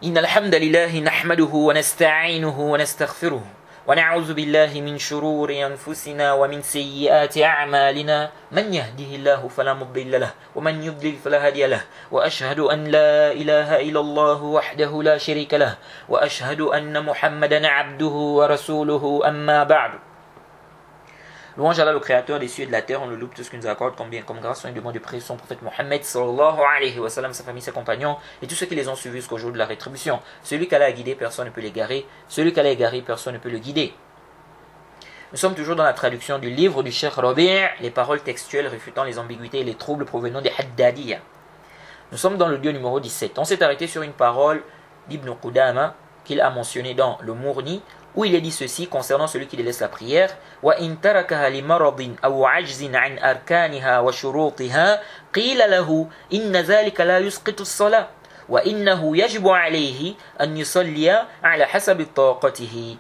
إن الحمد لله نحمده ونستعينه ونستغفره ونعوذ بالله من شرور أنفسنا ومن سيئات أعمالنا من يهده الله فلا مضل له ومن يضلل فلا هادي له وأشهد أن لا إله إلا الله وحده لا شريك له وأشهد أن محمدا عبده ورسوله أما بعد. Louange à Allah, le créateur des cieux et de la terre, on le loue tout ce qu'il nous accorde comme bien, comme grâce, on lui demande de prier son prophète Mohammed sallallahu alayhi wa sallam, sa famille, ses compagnons et tous ceux qui les ont suivis jusqu'au jour de la rétribution. Celui qu'Allah a guidé, personne ne peut l'égarer. Celui qu'Allah a égaré, personne ne peut le guider. Nous sommes toujours dans la traduction du livre du Cheikh Rabi', les paroles textuelles réfutant les ambiguïtés et les troubles provenant des Haddadiyya. Nous sommes dans le lieu numéro 17. On s'est arrêté sur une parole d'Ibn Qudama qu'il a mentionné dans le Mourni, où il est dit ceci concernant celui qui délaisse la prière: وَإِن تَرَكَهَا لِمَرَضٍ أَوْ عَجْزٍ عَنْ أَرْكَانِهَا وَشُرُوطِهَا قِيلَ لَهُ إِنَّ ذَلِكَ لَا يُسْقِطُ الصَّلَاةَ وَإِنَّهُ يَجِبُ عَلَيْهِ أَنْ يُصَلِّيَ عَلَى حَسَبِ طَاقَتِهِ.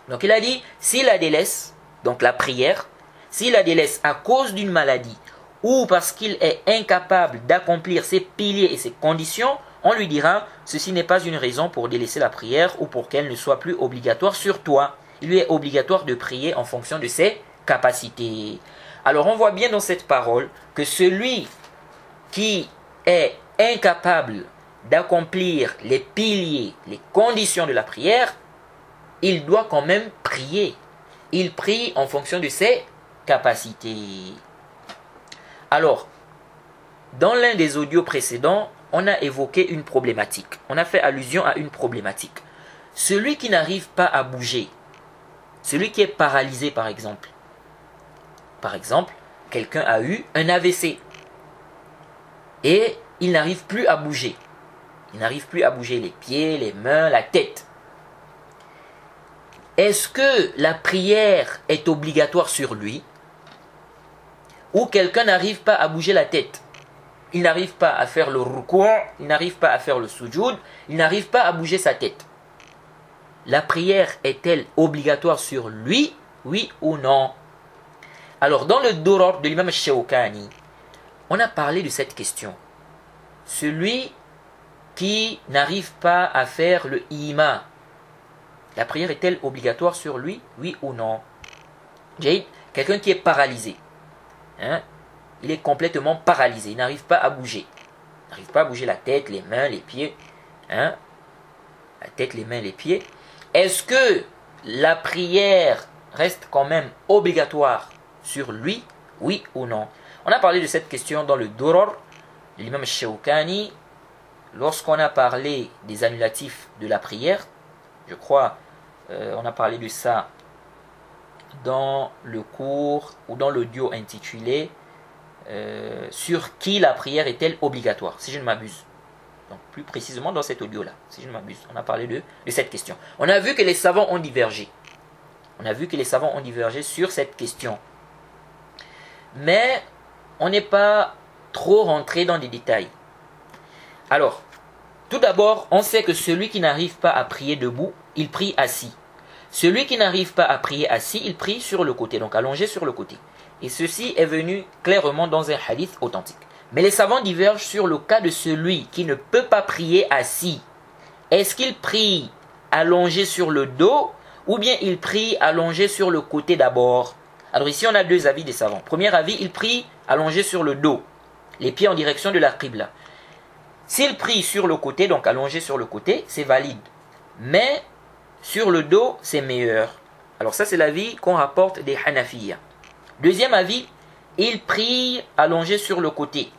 Donc il a dit, s'il la délaisse, donc la prière, s'il la délaisse à cause d'une maladie ou parce qu'il est incapable d'accomplir ses piliers et ses conditions, on lui dira, ceci n'est pas une raison pour délaisser la prière ou pour qu'elle ne soit plus obligatoire sur toi. Il lui est obligatoire de prier en fonction de ses capacités. Alors on voit bien dans cette parole que celui qui est incapable d'accomplir les piliers, les conditions de la prière, il doit quand même prier. Il prie en fonction de ses capacités. Alors, dans l'un des audios précédents, on a évoqué une problématique. On a fait allusion à une problématique. Celui qui n'arrive pas à bouger, celui qui est paralysé par exemple. Par exemple, quelqu'un a eu un AVC et il n'arrive plus à bouger. Il n'arrive plus à bouger les pieds, les mains, la tête. Est-ce que la prière est obligatoire sur lui? Ou quelqu'un n'arrive pas à bouger la tête? Il n'arrive pas à faire le ruku', il n'arrive pas à faire le sujoud, il n'arrive pas à bouger sa tête. La prière est-elle obligatoire sur lui, oui ou non? Alors, dans le Durar de l'imam Shawkani, on a parlé de cette question. Celui qui n'arrive pas à faire le ima, la prière est-elle obligatoire sur lui, oui ou non? Quelqu'un qui est paralysé. Il est complètement paralysé, il n'arrive pas à bouger. Il n'arrive pas à bouger la tête, les mains, les pieds. La tête, les mains, les pieds. Est-ce que la prière reste quand même obligatoire sur lui, oui ou non? On a parlé de cette question dans le Durar de l'imam Shawkani, lorsqu'on a parlé des annulatifs de la prière. Je crois, on a parlé de ça dans le cours ou dans l'audio intitulé sur qui la prière est-elle obligatoire, si je ne m'abuse. Donc plus précisément dans cet audio-là, si je ne m'abuse, on a parlé de cette question. On a vu que les savants ont divergé. On a vu que les savants ont divergé sur cette question. Mais on n'est pas trop rentré dans des détails. Alors, tout d'abord, on sait que celui qui n'arrive pas à prier debout, il prie assis. Celui qui n'arrive pas à prier assis, il prie sur le côté, donc allongé sur le côté. Et ceci est venu clairement dans un hadith authentique. Mais les savants divergent sur le cas de celui qui ne peut pas prier assis. Est-ce qu'il prie allongé sur le dos ou bien il prie allongé sur le côté d'abord? Alors ici on a deux avis des savants. Premier avis, il prie allongé sur le dos, les pieds en direction de la qibla. S'il prie sur le côté, donc allongé sur le côté, c'est valide. Mais sur le dos, c'est meilleur. Alors ça c'est l'avis qu'on rapporte des Hanafiyya. Deuxième avis, il prie allongé sur le côté.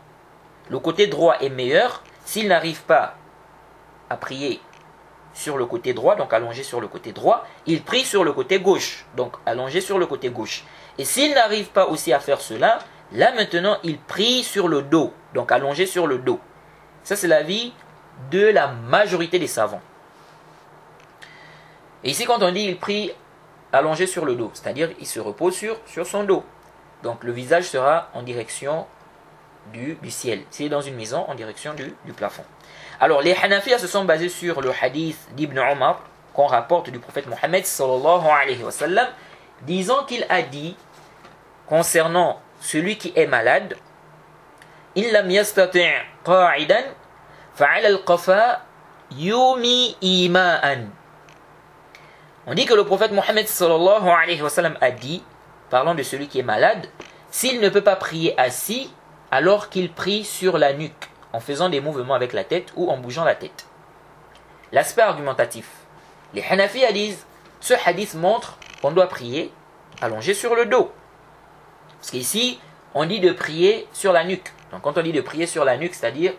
Le côté droit est meilleur. S'il n'arrive pas à prier sur le côté droit, donc allongé sur le côté droit, il prie sur le côté gauche, donc allongé sur le côté gauche. Et s'il n'arrive pas aussi à faire cela, là maintenant il prie sur le dos, donc allongé sur le dos. Ça c'est l'avis de la majorité des savants. Et ici quand on dit il prie allongé sur le dos, c'est-à-dire il se repose sur son dos. Donc le visage sera en direction du ciel. S'il est dans une maison, en direction du plafond. Alors les Hanafiyya se sont basés sur le hadith d'Ibn Omar qu'on rapporte du prophète Mohammed sallallahu alayhi wa sallam, disant qu'il a dit concernant celui qui est malade: In lam yastati' qa'idan fa'ala al-qafa yumi ima'an. On dit que le prophète Mohammed sallallahu alayhi wa sallam a dit, parlant de celui qui est malade, s'il ne peut pas prier assis, alors qu'il prie sur la nuque, en faisant des mouvements avec la tête ou en bougeant la tête. L'aspect argumentatif. Les Hanafiya disent, ce hadith montre qu'on doit prier allongé sur le dos. Parce qu'ici, on dit de prier sur la nuque. Donc quand on dit de prier sur la nuque, c'est-à-dire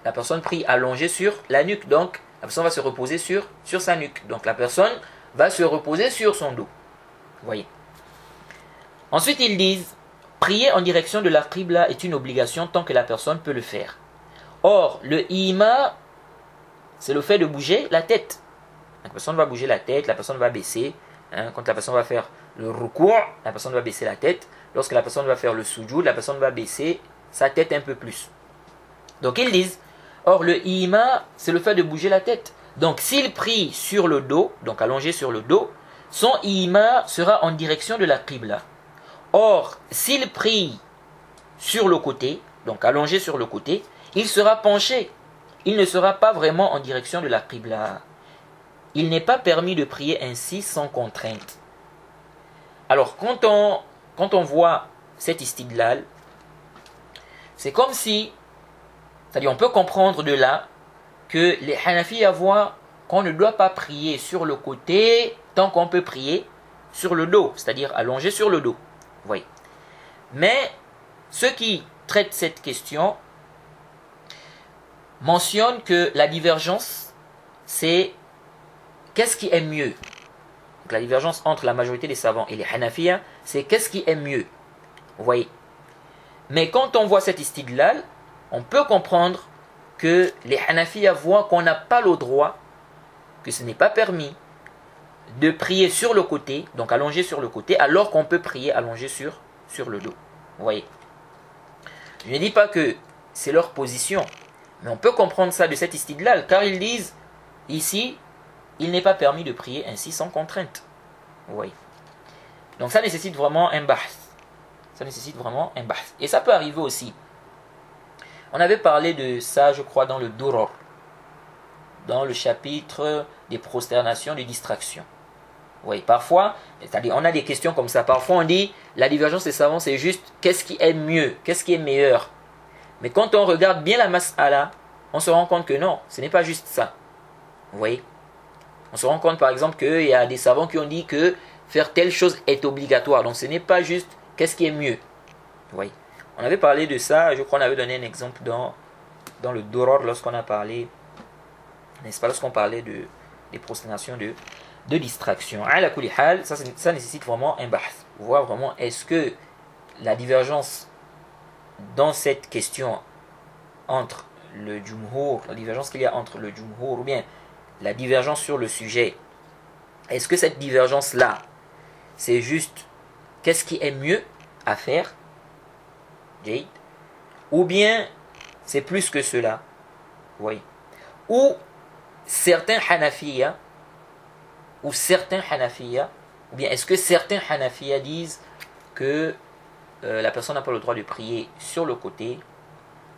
la personne prie allongée sur la nuque. Donc la personne va se reposer sur sa nuque. Donc la personne va se reposer sur son dos. Vous voyez. Ensuite, ils disent, prier en direction de la qibla est une obligation tant que la personne peut le faire. Or, le ima, c'est le fait de bouger la tête. La personne va bouger la tête, la personne va baisser. Quand la personne va faire le ruku', la personne va baisser la tête. Lorsque la personne va faire le sujoud, la personne va baisser sa tête un peu plus. Donc ils disent, or le ima, c'est le fait de bouger la tête. Donc s'il prie sur le dos, donc allongé sur le dos, son ima sera en direction de la qibla. Or, s'il prie sur le côté, donc allongé sur le côté, il sera penché. Il ne sera pas vraiment en direction de la qibla. Il n'est pas permis de prier ainsi sans contrainte. Alors, quand on voit cet istidlal, c'est comme si, c'est-à-dire on peut comprendre de là que les Hanafi voient qu'on ne doit pas prier sur le côté tant qu'on peut prier sur le dos, c'est-à-dire allongé sur le dos. Vous voyez. Mais ceux qui traitent cette question mentionnent que la divergence, c'est qu'est-ce qui est mieux. Donc la divergence entre la majorité des savants et les Hanafiya, c'est qu'est-ce qui est mieux. Vous voyez. Mais quand on voit cet istidlal, on peut comprendre que les Hanafiya voient qu'on n'a pas le droit, que ce n'est pas permis de prier sur le côté, donc allongé sur le côté, alors qu'on peut prier allongé sur le dos. Vous voyez. Je ne dis pas que c'est leur position, mais on peut comprendre ça de cet istidlal, car ils disent, ici, il n'est pas permis de prier ainsi sans contrainte. Vous voyez. Donc ça nécessite vraiment un bahth. Ça nécessite vraiment un bahth. Et ça peut arriver aussi. On avait parlé de ça, je crois, dans le Duror, dans le chapitre des prosternations, des distractions. Oui, parfois, c'est-à-dire on a des questions comme ça. Parfois on dit, la divergence des savants, c'est juste qu'est-ce qui est mieux, qu'est-ce qui est meilleur. Mais quand on regarde bien la mas'ala, on se rend compte que non, ce n'est pas juste ça. Vous voyez. On se rend compte par exemple qu'il y a des savants qui ont dit que faire telle chose est obligatoire. Donc ce n'est pas juste qu'est-ce qui est mieux. Vous voyez. On avait parlé de ça, je crois qu'on avait donné un exemple dans le Duror lorsqu'on a parlé, n'est-ce pas, lorsqu'on parlait des prosternations de distraction. À la kulihal, ça nécessite vraiment un bahth. Voir vraiment est-ce que la divergence dans cette question entre le jumhur, la divergence qu'il y a entre le jumhur ou bien la divergence sur le sujet, est-ce que cette divergence-là, c'est juste qu'est-ce qui est mieux à faire, ou bien c'est plus que cela, oui. Ou certains Hanafiya, ou bien est-ce que certains Hanafiya disent que la personne n'a pas le droit de prier sur le côté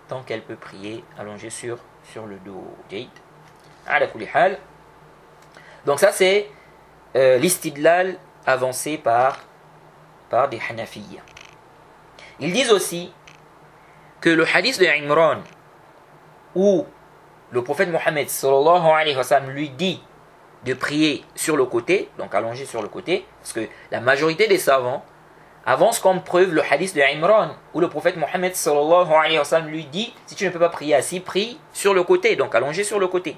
tant qu'elle peut prier allongée sur le dos. Ala kulli hal. Donc ça c'est l'istidlal avancé par des Hanafiya. Ils disent aussi que le hadith de Imran où le prophète Mohammed sallallahu alayhi wa sallam lui dit de prier sur le côté, donc allongé sur le côté, parce que la majorité des savants avancent comme preuve le hadith de Imran où le prophète Mohammed sallallahu alayhi wa sallam lui dit si tu ne peux pas prier assis, prie sur le côté, donc allongé sur le côté.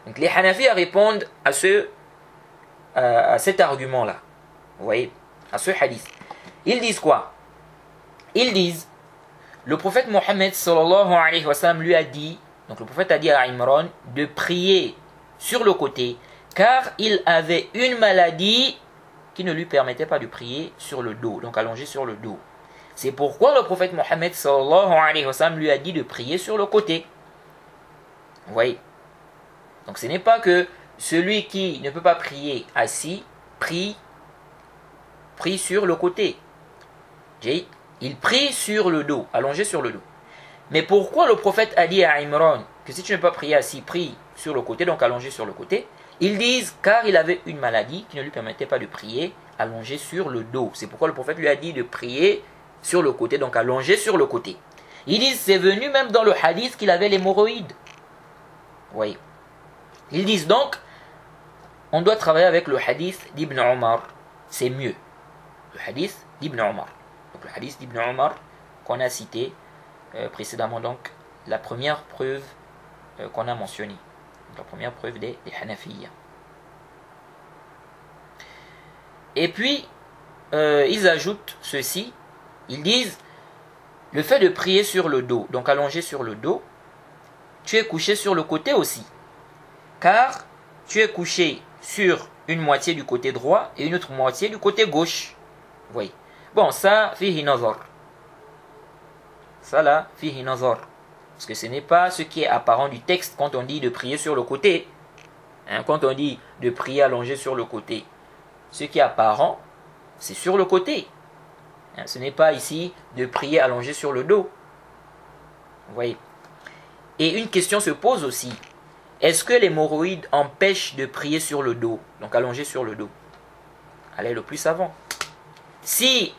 Donc les Hanafi répondent à cet argument-là. Vous voyez, à ce hadith. Ils disent quoi? Ils disent, le prophète Mohammed sallallahu alayhi wa sallam lui a dit, donc le prophète a dit à Imran de prier sur le côté, car il avait une maladie qui ne lui permettait pas de prier sur le dos, donc allongé sur le dos. C'est pourquoi le prophète Mohammed sallallahu alayhi wa sallam lui a dit de prier sur le côté. Vous voyez. Donc ce n'est pas que celui qui ne peut pas prier assis, prie sur le côté. Il prie sur le dos, allongé sur le dos. Mais pourquoi le prophète a dit à Imran que si tu ne peux pas prier assis, prie sur le côté, donc allongé sur le côté. Ils disent car il avait une maladie qui ne lui permettait pas de prier allongé sur le dos. C'est pourquoi le prophète lui a dit de prier sur le côté, donc allongé sur le côté. Ils disent c'est venu même dans le hadith qu'il avait l'hémorroïde. Oui. Ils disent donc on doit travailler avec le hadith d'Ibn Omar. C'est mieux. Le hadith d'Ibn Omar. Donc le hadith d'Ibn Omar qu'on a cité précédemment, donc la première preuve qu'on a mentionnée. La première preuve des Hanafiyya. Et puis, ils ajoutent ceci. Ils disent, le fait de prier sur le dos, donc allongé sur le dos, tu es couché sur le côté aussi. Car tu es couché sur une moitié du côté droit et une autre moitié du côté gauche. Vous voyez. Bon, ça, fihi nazar. Ça là, fihi nazar. Parce que ce n'est pas ce qui est apparent du texte quand on dit de prier sur le côté. Hein, quand on dit de prier allongé sur le côté. Ce qui est apparent, c'est sur le côté. Hein, ce n'est pas ici de prier allongé sur le dos. Vous voyez. Et une question se pose aussi. Est-ce que l'hémorroïde empêche de prier sur le dos, donc allongé sur le dos? Allez, le plus savant. Si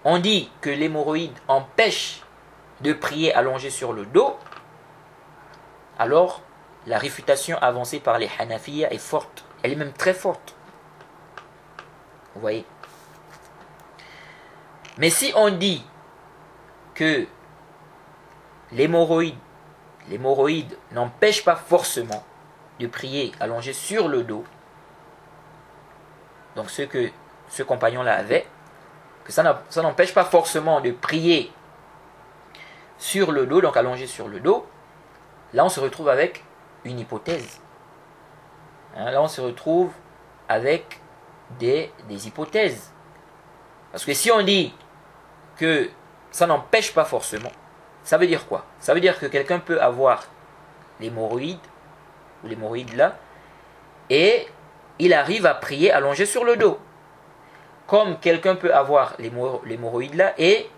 on dit que l'hémorroïde empêche de prier allongé sur le dos, alors la réfutation avancée par les Hanafiyya est forte. Elle est même très forte. Vous voyez. Mais si on dit que l'hémorroïde n'empêche pas forcément de prier allongé sur le dos, donc ce que ce compagnon-là avait, que ça n'empêche pas forcément de prier sur le dos, donc allongé sur le dos, là on se retrouve avec une hypothèse. Hein, là on se retrouve avec des hypothèses. Parce que si on dit que ça n'empêche pas forcément, ça veut dire quoi? Ça veut dire que quelqu'un peut avoir l'hémorroïde, ou l'hémorroïde là, et il arrive à prier allongé sur le dos. Comme quelqu'un peut avoir l'hémorroïde là, et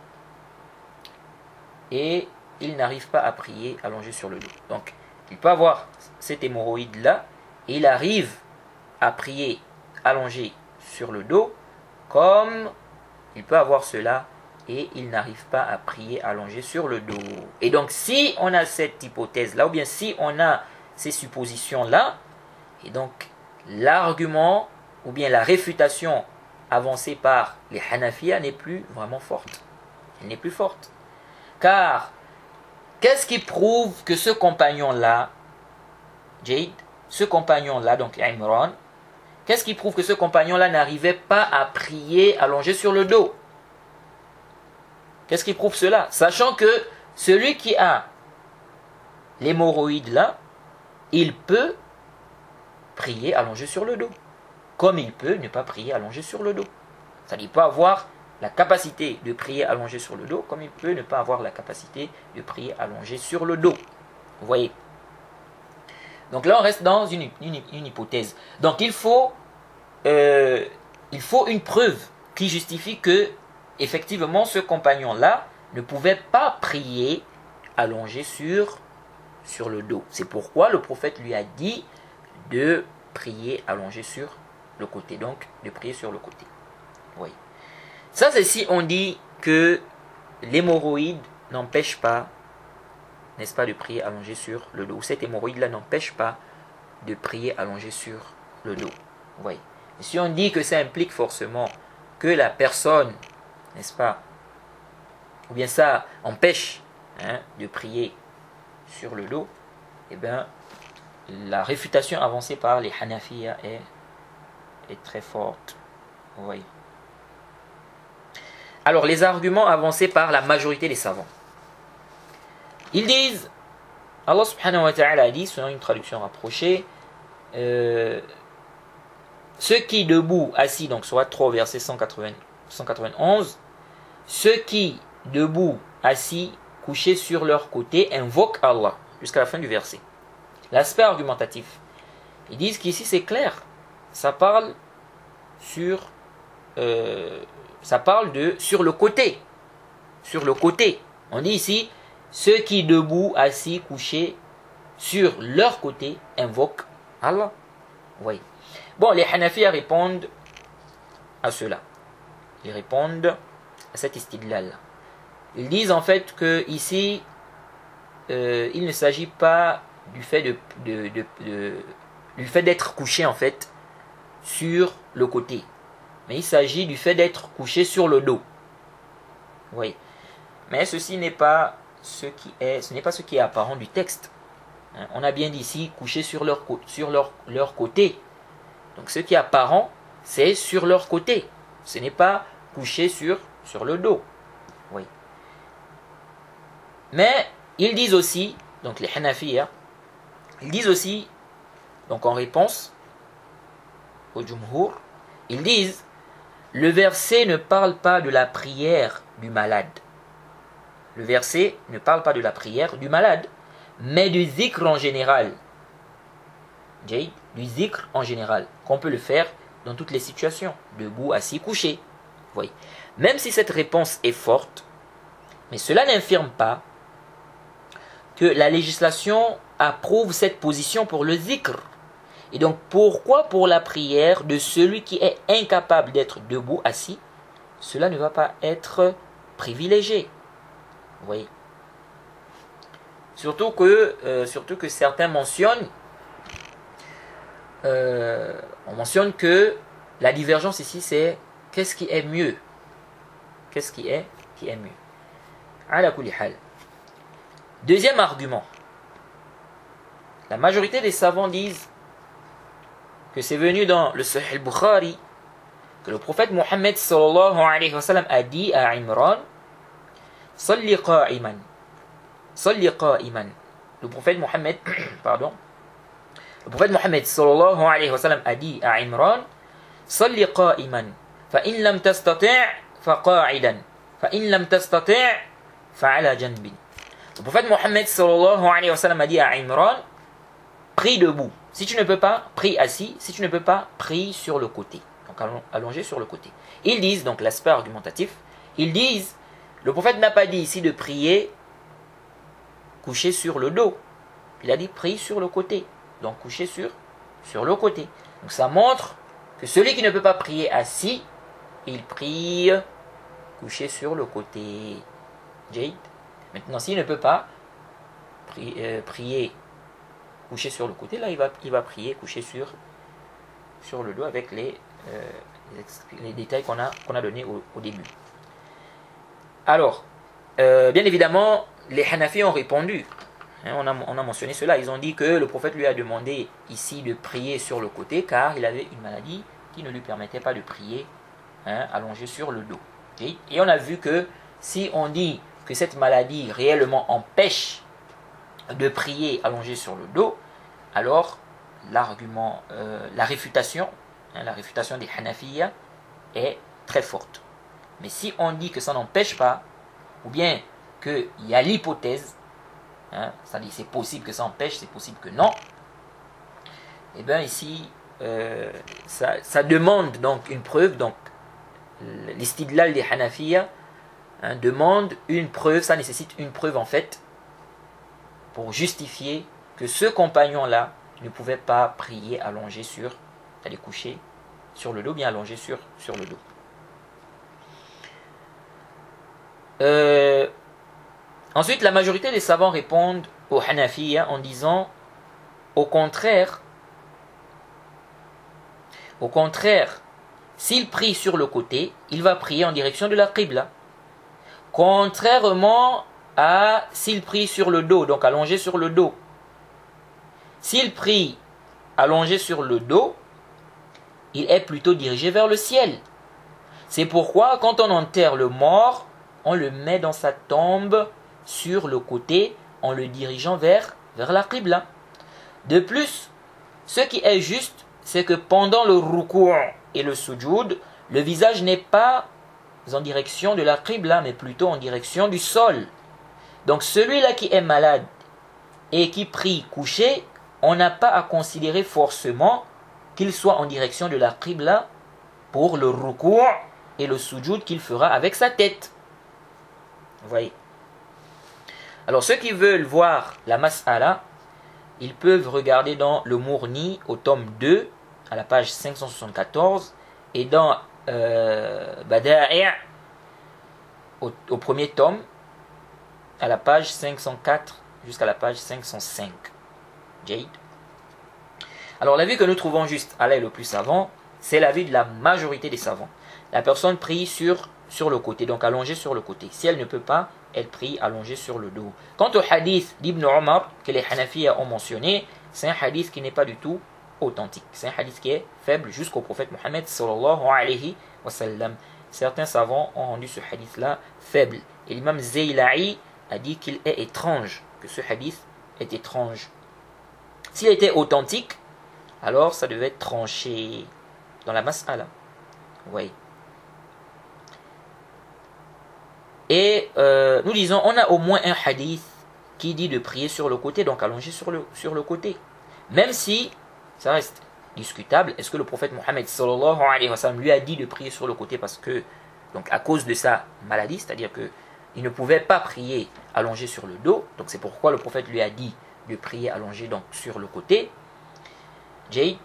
il n'arrive pas à prier allongé sur le dos. Donc, il peut avoir cette hémorroïde là, et il arrive à prier allongé sur le dos, comme il peut avoir cela, et il n'arrive pas à prier allongé sur le dos. Et donc, si on a cette hypothèse-là, ou bien si on a ces suppositions-là, et donc l'argument, ou bien la réfutation avancée par les Hanafiyya n'est plus vraiment forte. Elle n'est plus forte. Car, qu'est-ce qui prouve que ce compagnon-là, Jade, ce compagnon-là, donc Imran, qu'est-ce qui prouve que ce compagnon-là n'arrivait pas à prier allongé sur le dos? Qu'est-ce qui prouve cela? Sachant que celui qui a l'hémorroïde là, il peut prier allongé sur le dos. Comme il peut ne pas prier allongé sur le dos. C'est-à-dire, il peut avoir la capacité de prier allongé sur le dos, comme il peut ne pas avoir la capacité de prier allongé sur le dos. Vous voyez? Donc là, on reste dans une hypothèse. Donc il faut une preuve qui justifie que effectivement, ce compagnon-là ne pouvait pas prier allongé sur le dos. C'est pourquoi le prophète lui a dit de prier allongé sur le côté. Donc, de prier sur le côté. Oui. Ça, c'est si on dit que l'hémorroïde n'empêche pas, n'est-ce pas, de prier allongé sur le dos. Cette hémorroïde-là n'empêche pas de prier allongé sur le dos. Oui. Et si on dit que ça implique forcément que la personne, n'est-ce pas, ou bien ça empêche de prier sur le dos, eh bien, la réfutation avancée par les Hanafiyya est très forte. Oui. Alors, les arguments avancés par la majorité des savants. Ils disent, Allah subhanahu wa ta'ala a dit, selon une traduction rapprochée, ceux qui debout, assis, donc soit 3 verset 191, ceux qui, debout, assis, couchés sur leur côté, invoquent Allah, jusqu'à la fin du verset. L'aspect argumentatif. Ils disent qu'ici c'est clair. Ça parle sur le côté. Sur le côté. On dit ici, ceux qui, debout, assis, couchés, sur leur côté, invoquent Allah. Oui. Bon, les Hanafiya répondent à cela. Ils répondent à cet istidlal. Ils disent en fait que ici, il ne s'agit pas du fait du fait d'être couché en fait sur le côté, mais il s'agit du fait d'être couché sur le dos. Oui. Mais ceci n'est pas ce qui est apparent du texte. On a bien dit ici couché sur leur côté. Donc ce qui est apparent, c'est sur leur côté. Ce n'est pas couché sur le dos. Oui. Mais ils disent aussi, donc les Hanafiya, ils disent aussi, donc en réponse au Jumhur, ils disent, le verset ne parle pas de la prière du malade. Le verset ne parle pas de la prière du malade, mais du zikr en général. Du zikr en général, qu'on peut le faire dans toutes les situations, debout, assis, couché. Oui. Même si cette réponse est forte, mais cela n'infirme pas que la législation approuve cette position pour le zikr. Et donc pourquoi pour la prière de celui qui est incapable d'être debout, assis, cela ne va pas être privilégié. Vous voyez. Surtout que certains mentionnent, on mentionne que la divergence ici c'est qu'est-ce qui est mieux. Qu'est-ce qui est mieux. Ala kulli hal. Deuxième argument. La majorité des savants disent que c'est venu dans le Sahih al-Bukhari que le prophète Mohammed sallallahu alayhi wa sallam a dit à Imran, Salli qa'iman. Salli qa'iman. Le prophète Mohammed, pardon, le prophète Mohammed sallallahu alayhi wa sallam a dit à Imran, Salli qa'iman. Fa in lam tastati' fa qa'idan. Fa in lam tastati' fa ala janbin. Le prophète Mohammed sallallahu alayhi wa sallam a dit à Imran, prie debout. Si tu ne peux pas, prie assis. Si tu ne peux pas, prie sur le côté. Donc allongé sur le côté. Ils disent, donc l'aspect argumentatif, ils disent, le prophète n'a pas dit ici de prier couché sur le dos. Il a dit prie sur le côté. Donc couché sur le côté. Donc ça montre que celui qui ne peut pas prier assis, il prie couché sur le côté. Jade. Maintenant, s'il ne peut pas prier couché sur le côté, là, il va prier couché sur le dos avec les détails qu'on a donnés au début. Alors, bien évidemment, les Hanafi ont répondu. On a mentionné cela. Ils ont dit que le prophète lui a demandé ici de prier sur le côté car il avait une maladie qui ne lui permettait pas de prier allongé sur le dos. Et on a vu que si on dit que cette maladie réellement empêche de prier allongé sur le dos, alors l'argument, la réfutation des Hanafiya est très forte. Mais si on dit que ça n'empêche pas, ou bien qu'il y a l'hypothèse, c'est-à-dire c'est possible que ça empêche, c'est possible que non, et bien ici, ça demande donc une preuve. Donc l'istidlal des Hanafiya demande une preuve, ça nécessite une preuve en fait, pour justifier que ce compagnon-là ne pouvait pas prier allongé c'est-à-dire couché sur le dos, bien allongé sur le dos. Ensuite, la majorité des savants répondent aux Hanafiya en disant au contraire, s'il prie sur le côté, il va prier en direction de la Qibla. Contrairement à s'il prie sur le dos, donc allongé sur le dos. S'il prie allongé sur le dos, il est plutôt dirigé vers le ciel. C'est pourquoi quand on enterre le mort, on le met dans sa tombe sur le côté en le dirigeant vers la Qibla. De plus, ce qui est juste, c'est que pendant le ruku' et le sujoud, le visage n'est pas en direction de la Qibla, mais plutôt en direction du sol. Donc celui-là qui est malade et qui prie couché, on n'a pas à considérer forcément qu'il soit en direction de la Qibla pour le ruku' et le sujoud qu'il fera avec sa tête. Vous voyez. Alors ceux qui veulent voir la mas'ala, ils peuvent regarder dans le Mourni au tome 2, à la page 574, et dans Bada'i' au premier tome, à la page 504 jusqu'à la page 505. Jade. Alors l'avis que nous trouvons juste à l'aile le plus savant, c'est l'avis de la majorité des savants. La personne prie sur le côté, donc allongée sur le côté. Si elle ne peut pas, elle prie allongée sur le dos. Quant au hadith d'Ibn Omar, que les Hanafiya ont mentionné, c'est un hadith qui n'est pas du tout authentique. C'est un hadith qui est faible jusqu'au prophète Mohammed sallallahu alayhi wa sallam. Certains savants ont rendu ce hadith-là faible. Et l'imam Zayla'i a dit qu'il est étrange, que ce hadith est étrange. S'il était authentique, alors ça devait être tranché dans la mas'ala. Oui. Et nous disons, on a au moins un hadith qui dit de prier sur le côté, donc allongé sur le côté. Même si ça reste discutable, est-ce que le prophète Mohammed sallallahu alayhi wa sallam lui a dit de prier sur le côté parce que, donc à cause de sa maladie, c'est-à-dire que il ne pouvait pas prier allongé sur le dos, donc c'est pourquoi le prophète lui a dit de prier allongé donc sur le côté. Jade,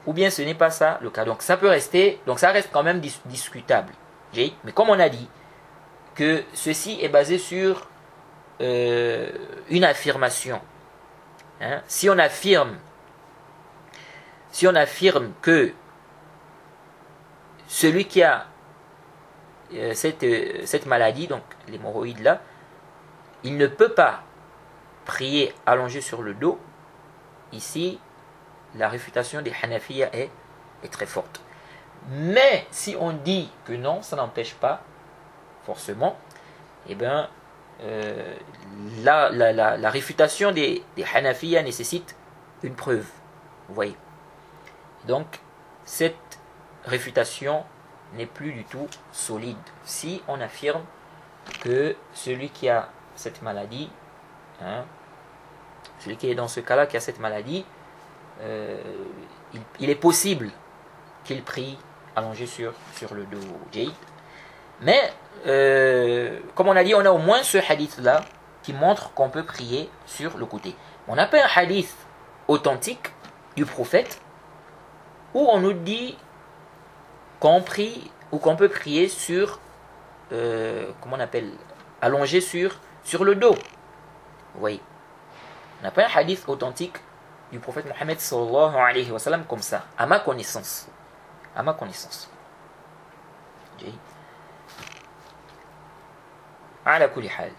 ou bien ce n'est pas ça le cas. Donc ça peut rester, donc ça reste quand même discutable. Jade, mais comme on a dit que ceci est basé sur une affirmation. Hein? Si on affirme que celui qui a cette maladie, donc l'hémorroïde là, il ne peut pas prier allongé sur le dos, ici la réfutation des Hanafiya est très forte. Mais si on dit que non, ça n'empêche pas forcément, eh bien la réfutation des Hanafiya nécessite une preuve. Vous voyez. Donc cette réfutation n'est plus du tout solide si on affirme que celui qui a cette maladie, hein, celui qui est dans ce cas-là, qui a cette maladie, il est possible qu'il prie allongé sur le dos. Jade. Mais comme on a dit, on a au moins ce hadith-là qui montre qu'on peut prier sur le côté. On n'a pas un hadith authentique du prophète où on nous dit qu'on prie ou qu'on peut prier sur, comment on appelle, allongé sur le dos. Vous voyez, on n'a pas un hadith authentique du prophète Mohammed sallallahu alayhi wa sallam comme ça, à ma connaissance. À ma connaissance. Ala kulli hal.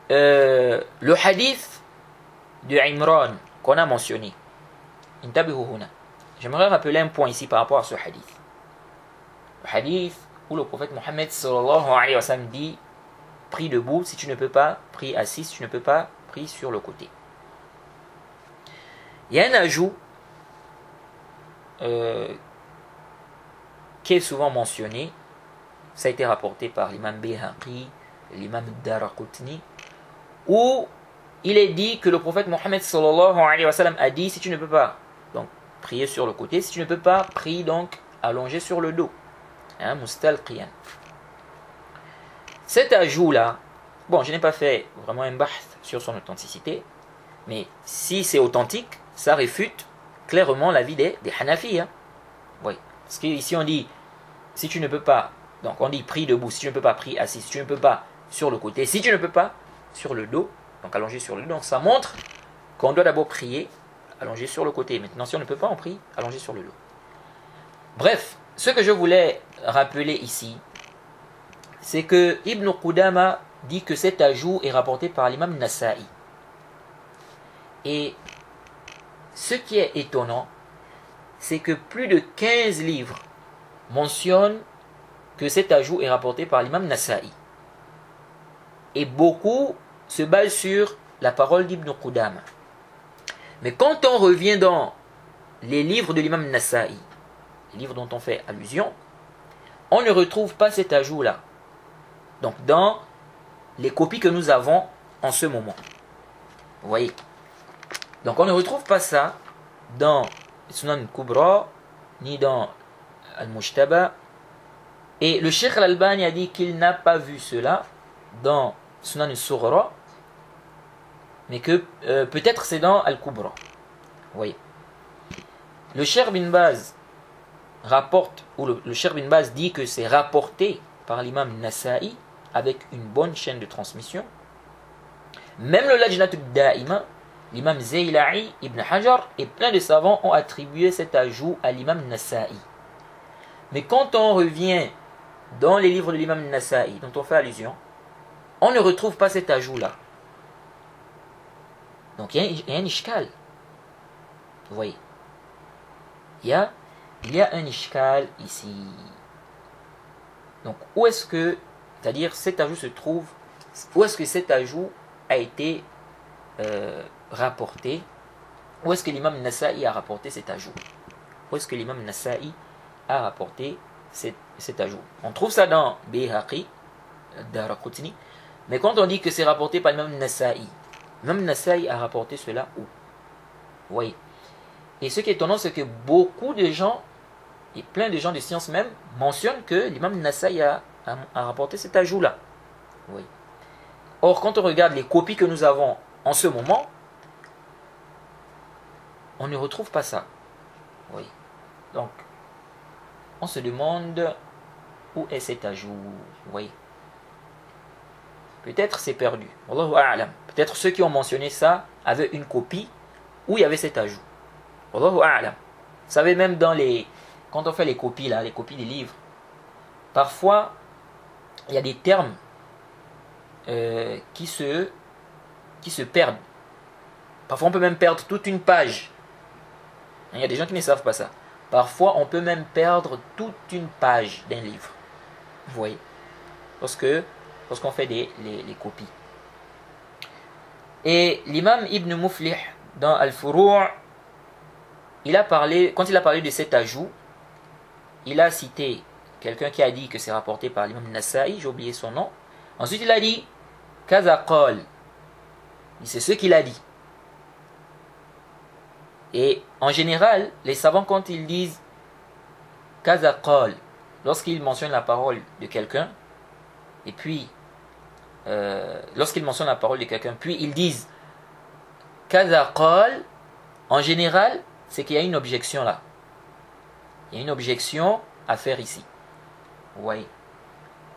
Le hadith de Imran qu'on a mentionné, j'aimerais rappeler un point ici par rapport à ce hadith. Le hadith où le prophète Mohammed sallallahu alayhi wa sallam dit: prie debout si tu ne peux pas, prie assis si tu ne peux pas, prie sur le côté. Il y a un ajout qui est souvent mentionné, ça a été rapporté par l'imam Bayhaqi, l'imam Daraqutni, où il est dit que le prophète Mohammed sallallahu alayhi wa sallam a dit: si tu ne peux pas donc prier sur le côté, si tu ne peux pas, prie donc allongé sur le dos, hein, mustalqiyan. Cet ajout là, bon, je n'ai pas fait vraiment un bahth sur son authenticité, mais si c'est authentique, ça réfute clairement l'avis des Hanafi, hein. Oui, parce qu'ici on dit si tu ne peux pas, donc on dit prie debout, si tu ne peux pas, prie assis, si tu ne peux pas, sur le côté, si tu ne peux pas, sur le dos, donc allongé sur le dos. Donc ça montre qu'on doit d'abord prier allongé sur le côté. Maintenant, si on ne peut pas, on prie allongé sur le dos. Bref, ce que je voulais rappeler ici, c'est que Ibn Qudama dit que cet ajout est rapporté par l'imam Nasa'i. Et ce qui est étonnant, c'est que plus de 15 livres mentionnent que cet ajout est rapporté par l'imam Nasa'i. Et beaucoup se basent sur la parole d'Ibn Qudama. Mais quand on revient dans les livres de l'imam Nasa'i, les livres dont on fait allusion, on ne retrouve pas cet ajout-là. Donc dans les copies que nous avons en ce moment. Vous voyez. Donc on ne retrouve pas ça dans Sunan Kubra, ni dans Al-Mujtaba. Et le Cheikh Al-Albani a dit qu'il n'a pas vu cela dans Sunan Sughra. mais que peut-être c'est dans Al-Kubra. Vous voyez. Le Cheikh bin Baz rapporte, ou le Cheikh bin Baz dit que c'est rapporté par l'imam Nasa'i avec une bonne chaîne de transmission. Même le Lajnat al-Da'ima, l'imam Zayla'i, Ibn Hajar et plein de savants ont attribué cet ajout à l'imam Nasa'i. Mais quand on revient dans les livres de l'imam Nasa'i, dont on fait allusion, on ne retrouve pas cet ajout-là. Donc il y a un ishkal. Vous voyez. Il y a un ishkal ici. Donc où est-ce que, c'est-à-dire cet ajout se trouve, où est-ce que cet ajout a été rapporté? Où est-ce que l'imam Nasa'i a rapporté cet ajout? Où est-ce que l'imam Nasa'i a rapporté cet ajout? On trouve ça dans Bayhaqi, Daraqutni, mais quand on dit que c'est rapporté par l'imam Nasa'i a rapporté cela où? Vous voyez. Et ce qui est étonnant, c'est que beaucoup de gens, et plein de gens de science même, mentionnent que l'imam Nasa'i a rapporté cet ajout-là. Oui. Or, quand on regarde les copies que nous avons en ce moment, on ne retrouve pas ça. Oui. Donc, on se demande où est cet ajout. Oui. Peut-être c'est perdu. Wallahu a'lam. Peut-être ceux qui ont mentionné ça avaient une copie où il y avait cet ajout. Wallahu a'lam. Vous savez, même quand on fait les copies là, les copies des livres, parfois il y a des termes qui se perdent. Parfois on peut même perdre toute une page. Il y a des gens qui ne savent pas ça. Parfois on peut même perdre toute une page d'un livre. Vous voyez, lorsqu'on fait les copies. Et l'imam Ibn Muflih dans Al-Furu' quand il a parlé de cet ajout, il a cité quelqu'un qui a dit que c'est rapporté par l'imam Nasa'i, j'ai oublié son nom. Ensuite il a dit Kaza qal. C'est ce qu'il a dit. Et en général, les savants, quand ils disent Kaza qal, lorsqu'ils mentionnent la parole de quelqu'un, et puis lorsqu'ils mentionnent la parole de quelqu'un, puis ils disent Kaza qal, en général, c'est qu'il y a une objection là. Il y a une objection à faire ici. Vous voyez.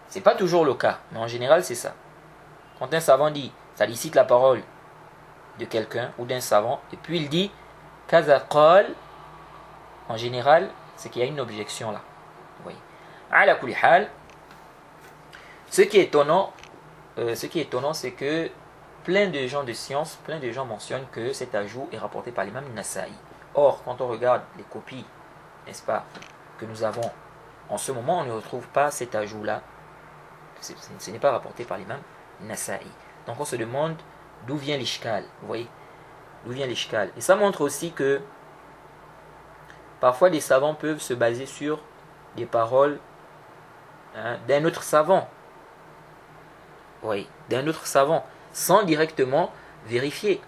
C'est pas toujours le cas, mais en général, c'est ça. Quand un savant dit, ça lui cite la parole de quelqu'un ou d'un savant, et puis il dit Kaza qal, en général, c'est qu'il y a une objection là. Vous voyez. Ala kulli hal, ce qui est étonnant, c'est que plein de gens de science, plein de gens mentionnent que cet ajout est rapporté par l'imam Nasa'i. Or, quand on regarde les copies, n'est-ce pas, que nous avons en ce moment, on ne retrouve pas cet ajout-là. Ce n'est pas rapporté par l'imam Nasa'i. Donc on se demande d'où vient l'ishkal. Vous voyez, d'où vient l'ishkal. Et ça montre aussi que parfois des savants peuvent se baser sur des paroles d'un autre savant. Oui, d'un autre savant, sans directement vérifier.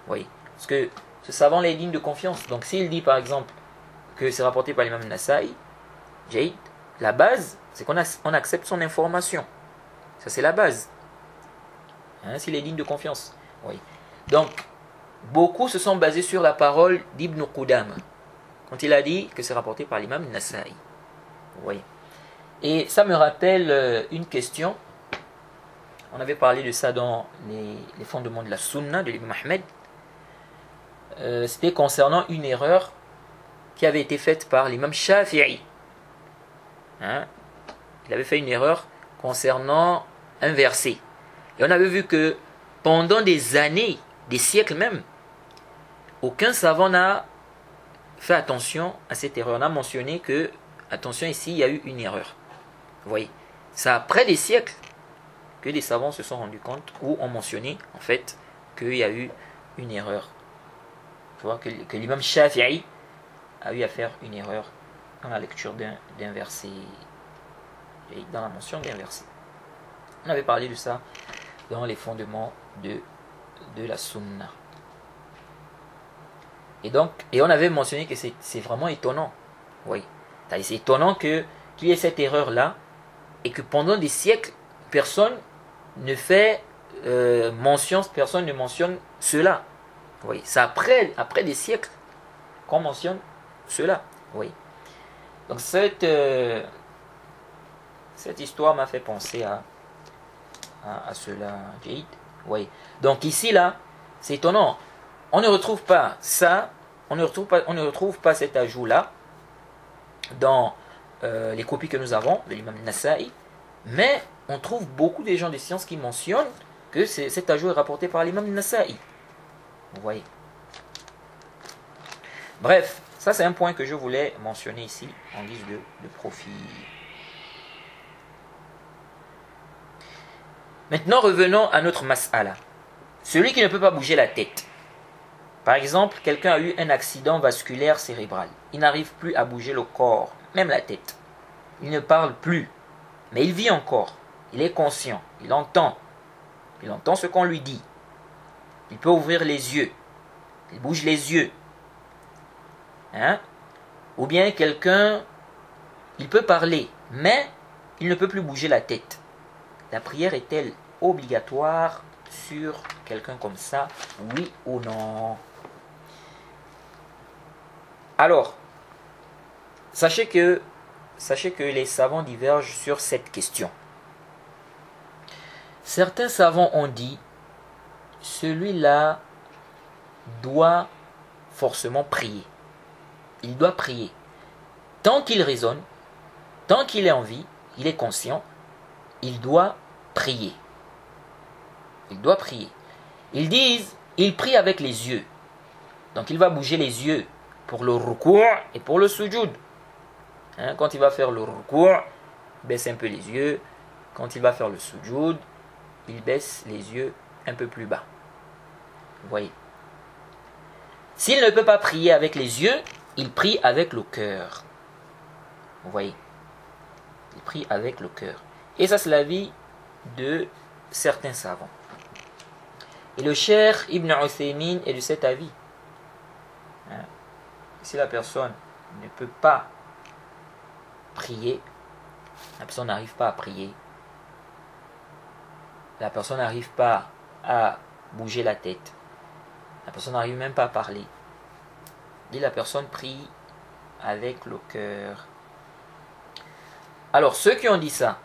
Oui, parce que ce savant-là est digne de confiance. Donc s'il dit par exemple que c'est rapporté par l'imam Nasa'i, la base, c'est qu'on accepte son information. Ça c'est la base. S'il est digne de confiance. Oui. Donc, beaucoup se sont basés sur la parole d'Ibn Qudama, quand il a dit que c'est rapporté par l'imam Nasa'i. Oui. Et ça me rappelle une question. On avait parlé de ça dans les fondements de la Sunna de l'imam Ahmed. C'était concernant une erreur qui avait été faite par l'imam Shafi'i. Il avait fait une erreur concernant un verset. Et on avait vu que pendant des années, des siècles même, aucun savant n'a fait attention à cette erreur. On a mentionné que, attention ici, il y a eu une erreur. Vous voyez, c'est après des siècles que des savants se sont rendus compte ou ont mentionné en fait qu'il y a eu une erreur. Tu vois, que l'imam Shafi'i a eu à faire une erreur dans la lecture d'un verset, et dans la mention d'un verset. On avait parlé de ça dans les fondements de la Sunna. Et on avait mentionné que c'est vraiment étonnant. Oui, c'est étonnant qu'il y ait cette erreur-là et que pendant des siècles, personne ne fait personne ne mentionne cela. Oui, c'est après des siècles qu'on mentionne cela. Oui. Donc cette histoire m'a fait penser à cela. Oui. Donc ici là, c'est étonnant. On ne retrouve pas ça, on ne retrouve pas cet ajout là dans les copies que nous avons de l'imam Nasa'i, mais on trouve beaucoup de gens des sciences qui mentionnent que cet ajout est rapporté par l'imam Nasa'i. Vous voyez. Bref, ça c'est un point que je voulais mentionner ici en guise de profit. Maintenant revenons à notre mas'ala. Celui qui ne peut pas bouger la tête. Par exemple, quelqu'un a eu un accident vasculaire cérébral. Il n'arrive plus à bouger le corps, même la tête. Il ne parle plus, mais il vit encore. Il est conscient, il entend ce qu'on lui dit. Il peut ouvrir les yeux, il bouge les yeux. Ou bien quelqu'un, il peut parler, mais il ne peut plus bouger la tête. La prière est-elle obligatoire sur quelqu'un comme ça, oui ou non? Alors, sachez que les savants divergent sur cette question. Certains savants ont dit, celui-là doit forcément prier. Il doit prier. Tant qu'il raisonne, tant qu'il est en vie, il est conscient, il doit prier. Il doit prier. Ils disent, il prie avec les yeux. Donc il va bouger les yeux pour le ruku' et pour le sujoud. Quand il va faire le ruku', il baisse un peu les yeux. Quand il va faire le sujoud, il baisse les yeux un peu plus bas. Vous voyez. S'il ne peut pas prier avec les yeux, il prie avec le cœur. Vous voyez. Il prie avec le cœur. Et ça, c'est l'avis de certains savants. Et le Cheikh Ibn Uthaymin est de cet avis. Si la personne ne peut pas prier, la personne n'arrive pas à prier, la personne n'arrive pas à bouger la tête, la personne n'arrive même pas à parler, dit la personne prie avec le cœur. Alors ceux qui ont dit ça,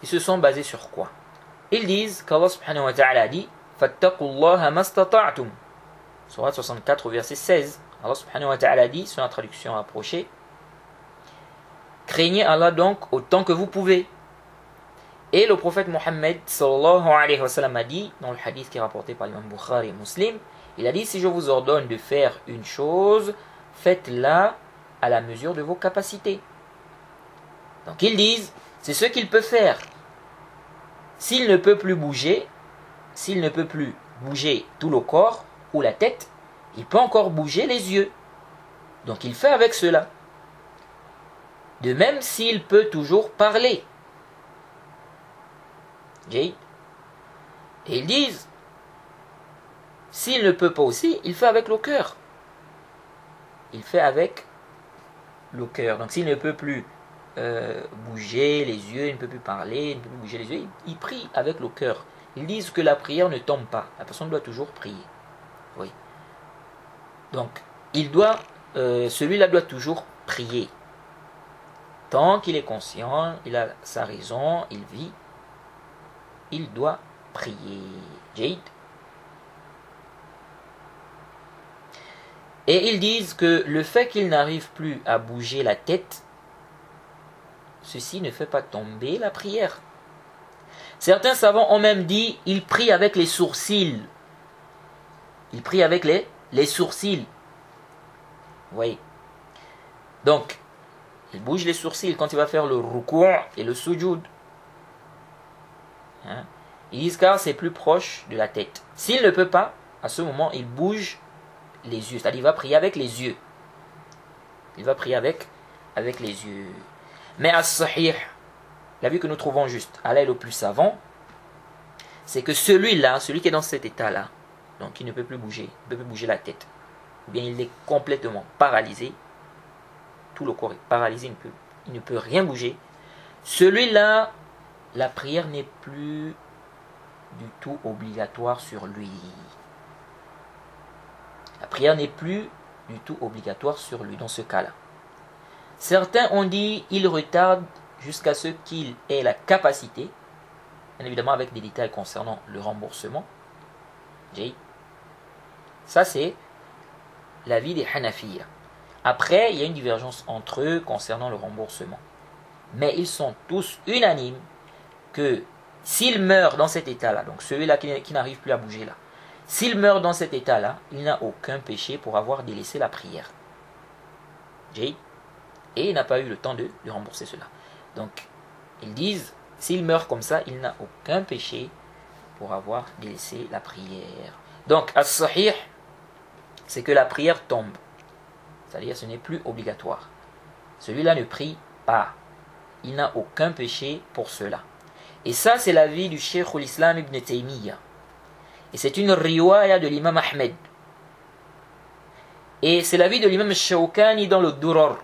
ils se sont basés sur quoi? Ils disent qu'Allah subhanahu wa ta'ala dit Fattaqullaha mastata'tum. Surat 64 verset 16. Allah subhanahu wa ta'ala dit, sur la traduction rapprochée, craignez Allah donc autant que vous pouvez. Et le prophète Mohammed sallallahu alayhi wa sallam a dit, dans le hadith qui est rapporté par l'imam Bukhari et Muslim, il a dit, si je vous ordonne de faire une chose, faites-la à la mesure de vos capacités. Donc ils disent, c'est ce qu'il peut faire. S'il ne peut plus bouger, s'il ne peut plus bouger tout le corps ou la tête, il peut encore bouger les yeux. Donc il fait avec cela. De même s'il peut toujours parler. Et ils disent, s'il ne peut pas aussi, il fait avec le cœur. Il fait avec le cœur. Donc s'il ne peut plus bouger les yeux, il ne peut plus parler, il ne peut plus bouger les yeux, il prie avec le cœur. Ils disent que la prière ne tombe pas. La personne doit toujours prier. Oui. Donc, celui-là doit toujours prier. Tant qu'il est conscient, il a sa raison, il vit, il doit prier. Jade. Et ils disent que le fait qu'il n'arrive plus à bouger la tête, ceci ne fait pas tomber la prière. Certains savants ont même dit, il prie avec les sourcils. Il prie avec les sourcils. Vous voyez. Donc, il bouge les sourcils quand il va faire le ruku' et le sujoud. Ils disent car c'est plus proche de la tête. S'il ne peut pas, à ce moment, il bouge les yeux. C'est-à-dire il va prier avec les yeux. Il va prier avec les yeux. Mais as-sahih, l'avis que nous trouvons juste, Allah est le plus savant, c'est que celui-là, celui qui est dans cet état-là, donc il ne peut plus bouger, il ne peut plus bouger la tête, ou bien il est complètement paralysé, tout le corps est paralysé, il ne peut rien bouger, celui-là, la prière n'est plus du tout obligatoire sur lui. La prière n'est plus du tout obligatoire sur lui dans ce cas-là. Certains ont dit il retarde jusqu'à ce qu'il ait la capacité, bien évidemment avec des détails concernant le remboursement. Ça c'est l'avis des Hanafiya. Après, il y a une divergence entre eux concernant le remboursement. Mais ils sont tous unanimes que s'il meurt dans cet état-là, donc celui-là qui n'arrive plus à bouger là, s'il meurt dans cet état-là, il n'a aucun péché pour avoir délaissé la prière. Et il n'a pas eu le temps de rembourser cela. Donc, ils disent, s'il meurt comme ça, il n'a aucun péché pour avoir délaissé la prière. Donc, as-sahih, c'est que la prière tombe. C'est-à-dire, ce n'est plus obligatoire. Celui-là ne prie pas. Il n'a aucun péché pour cela. Et ça, c'est l'avis du Cheikh l'Islam Ibn Taymiyyah. Et c'est une riwaya de l'imam Ahmed. Et c'est l'avis de l'imam Shawkani dans le Durar.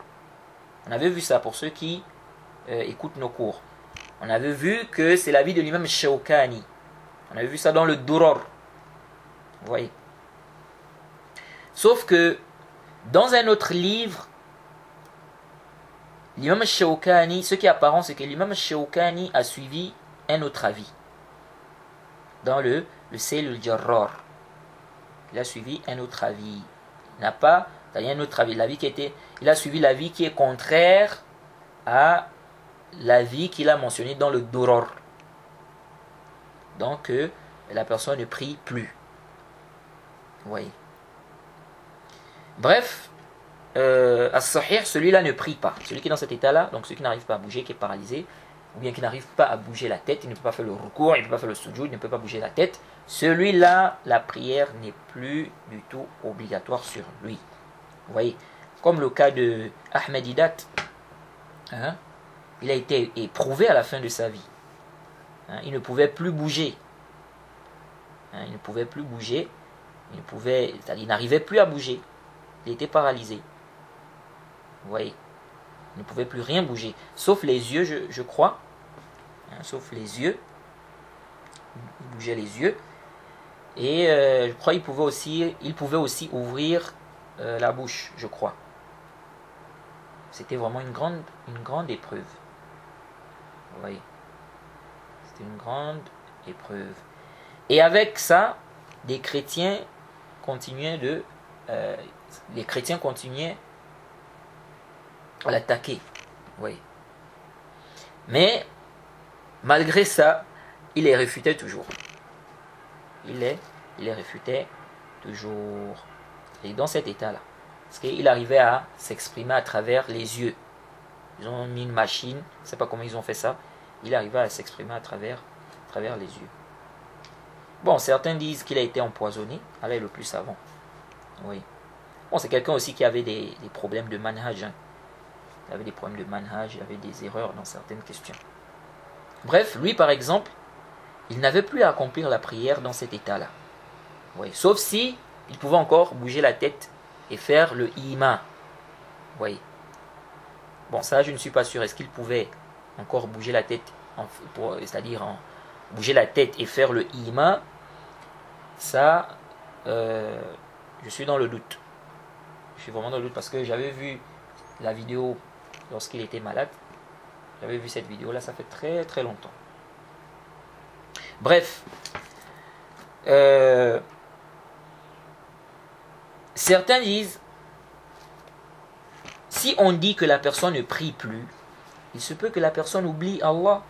On avait vu ça pour ceux qui écoutent nos cours. On avait vu que c'est l'avis de l'imam Shawkani. On avait vu ça dans le Durar. Vous voyez. Sauf que dans un autre livre, l'imam Shawkani, ce qui est apparent, c'est que l'imam Shawkani a suivi un autre avis. Dans le Sayl al-Jarrar. Il a suivi un autre avis. Il n'a pas, c'est-à-dire un autre avis. Il a suivi l'avis qui est contraire à l'avis qu'il a mentionné dans le Durar. Donc, la personne ne prie plus. Vous voyez. Bref, as-sahih, celui-là ne prie pas. Celui qui est dans cet état-là, donc celui qui n'arrive pas à bouger, qui est paralysé, ou bien qui n'arrive pas à bouger la tête, il ne peut pas faire le recours, il ne peut pas faire le sujoud, il ne peut pas bouger la tête, celui-là, la prière n'est plus du tout obligatoire sur lui. Vous voyez, comme le cas de Ahmed Didat, hein, il a été éprouvé à la fin de sa vie. Hein, il ne pouvait plus bouger. Hein, il ne pouvait plus bouger. Il n'arrivait plus à bouger. Il était paralysé. Vous voyez, il ne pouvait plus rien bouger, sauf les yeux, je crois. Hein, sauf les yeux. Il bougeait les yeux. Et je crois qu'il pouvait aussi ouvrir la bouche, je crois. C'était vraiment une grande épreuve. Vous voyez, c'était une grande épreuve. Et avec ça, les chrétiens continuaient à l'attaquer. Oui. Mais malgré ça, il les réfutait toujours. Il les réfutait toujours. Et dans cet état-là, parce qu'il arrivait à s'exprimer à travers les yeux. Ils ont mis une machine, je ne sais pas comment ils ont fait ça. Il arrivait à s'exprimer à travers les yeux. Bon, certains disent qu'il a été empoisonné. Allah est le plus savant. Oui. Bon, c'est quelqu'un aussi qui avait des problèmes de manhaj. Hein. Il avait des problèmes de manhaj, il avait des erreurs dans certaines questions. Bref, lui par exemple, il n'avait plus à accomplir la prière dans cet état-là. Oui. Sauf si il pouvait encore bouger la tête et faire le ima. Oui. Bon, ça je ne suis pas sûr. Est-ce qu'il pouvait encore bouger la tête, c'est-à-dire bouger la tête et faire le ima? Ça, je suis dans le doute. Je suis vraiment dans le doute parce que j'avais vu la vidéo lorsqu'il était malade. J'avais vu cette vidéo là, ça fait très très longtemps. Bref, certains disent, si on dit que la personne ne prie plus, il se peut que la personne oublie Allah.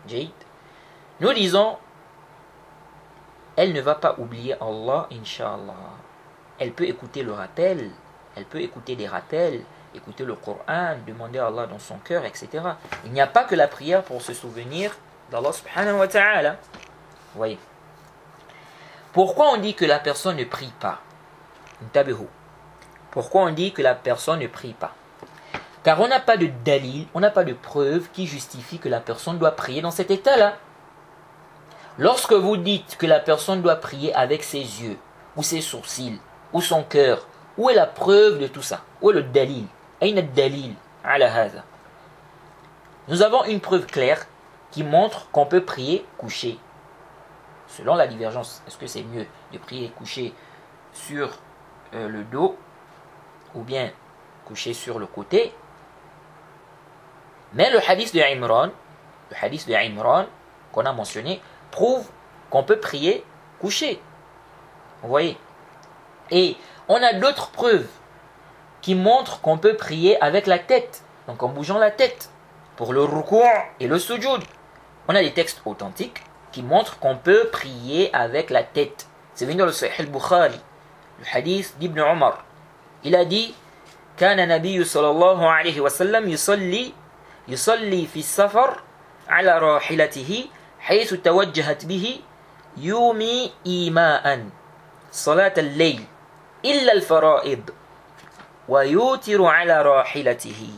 Jade. Nous disons, elle ne va pas oublier Allah, Inch'Allah. Elle peut écouter le rappel, elle peut écouter des rappels, écouter le Coran, demander à Allah dans son cœur, etc. Il n'y a pas que la prière pour se souvenir d'Allah subhanahu wa ta'ala. Vous voyez. Pourquoi on dit que la personne ne prie pas? Pourquoi on dit que la personne ne prie pas? Car on n'a pas de dalil, on n'a pas de preuve qui justifie que la personne doit prier dans cet état-là. Lorsque vous dites que la personne doit prier avec ses yeux, ou ses sourcils, ou son cœur, où est la preuve de tout ça? Où est le dalil? Aïna dalil ala hadha? Nous avons une preuve claire qui montrent qu'on peut prier couché. Selon la divergence, est-ce que c'est mieux de prier couché sur le dos ou bien couché sur le côté? Mais le hadith de Imran qu'on a mentionné prouve qu'on peut prier couché. Vous voyez? Et on a d'autres preuves qui montrent qu'on peut prier avec la tête, donc en bougeant la tête, pour le ruku' et le sujoud. On a des textes authentiques qui montrent qu'on peut prier avec la tête. C'est venu dans le Sahih al-Bukhari, le hadith d'Ibn Omar. Il a dit كان النبي صلى الله عليه وسلم يصلي في السفر على راحلته حيث توجهت به يومي إيماء صلاة الليل إلا الفرائض ويوتر على راحلته.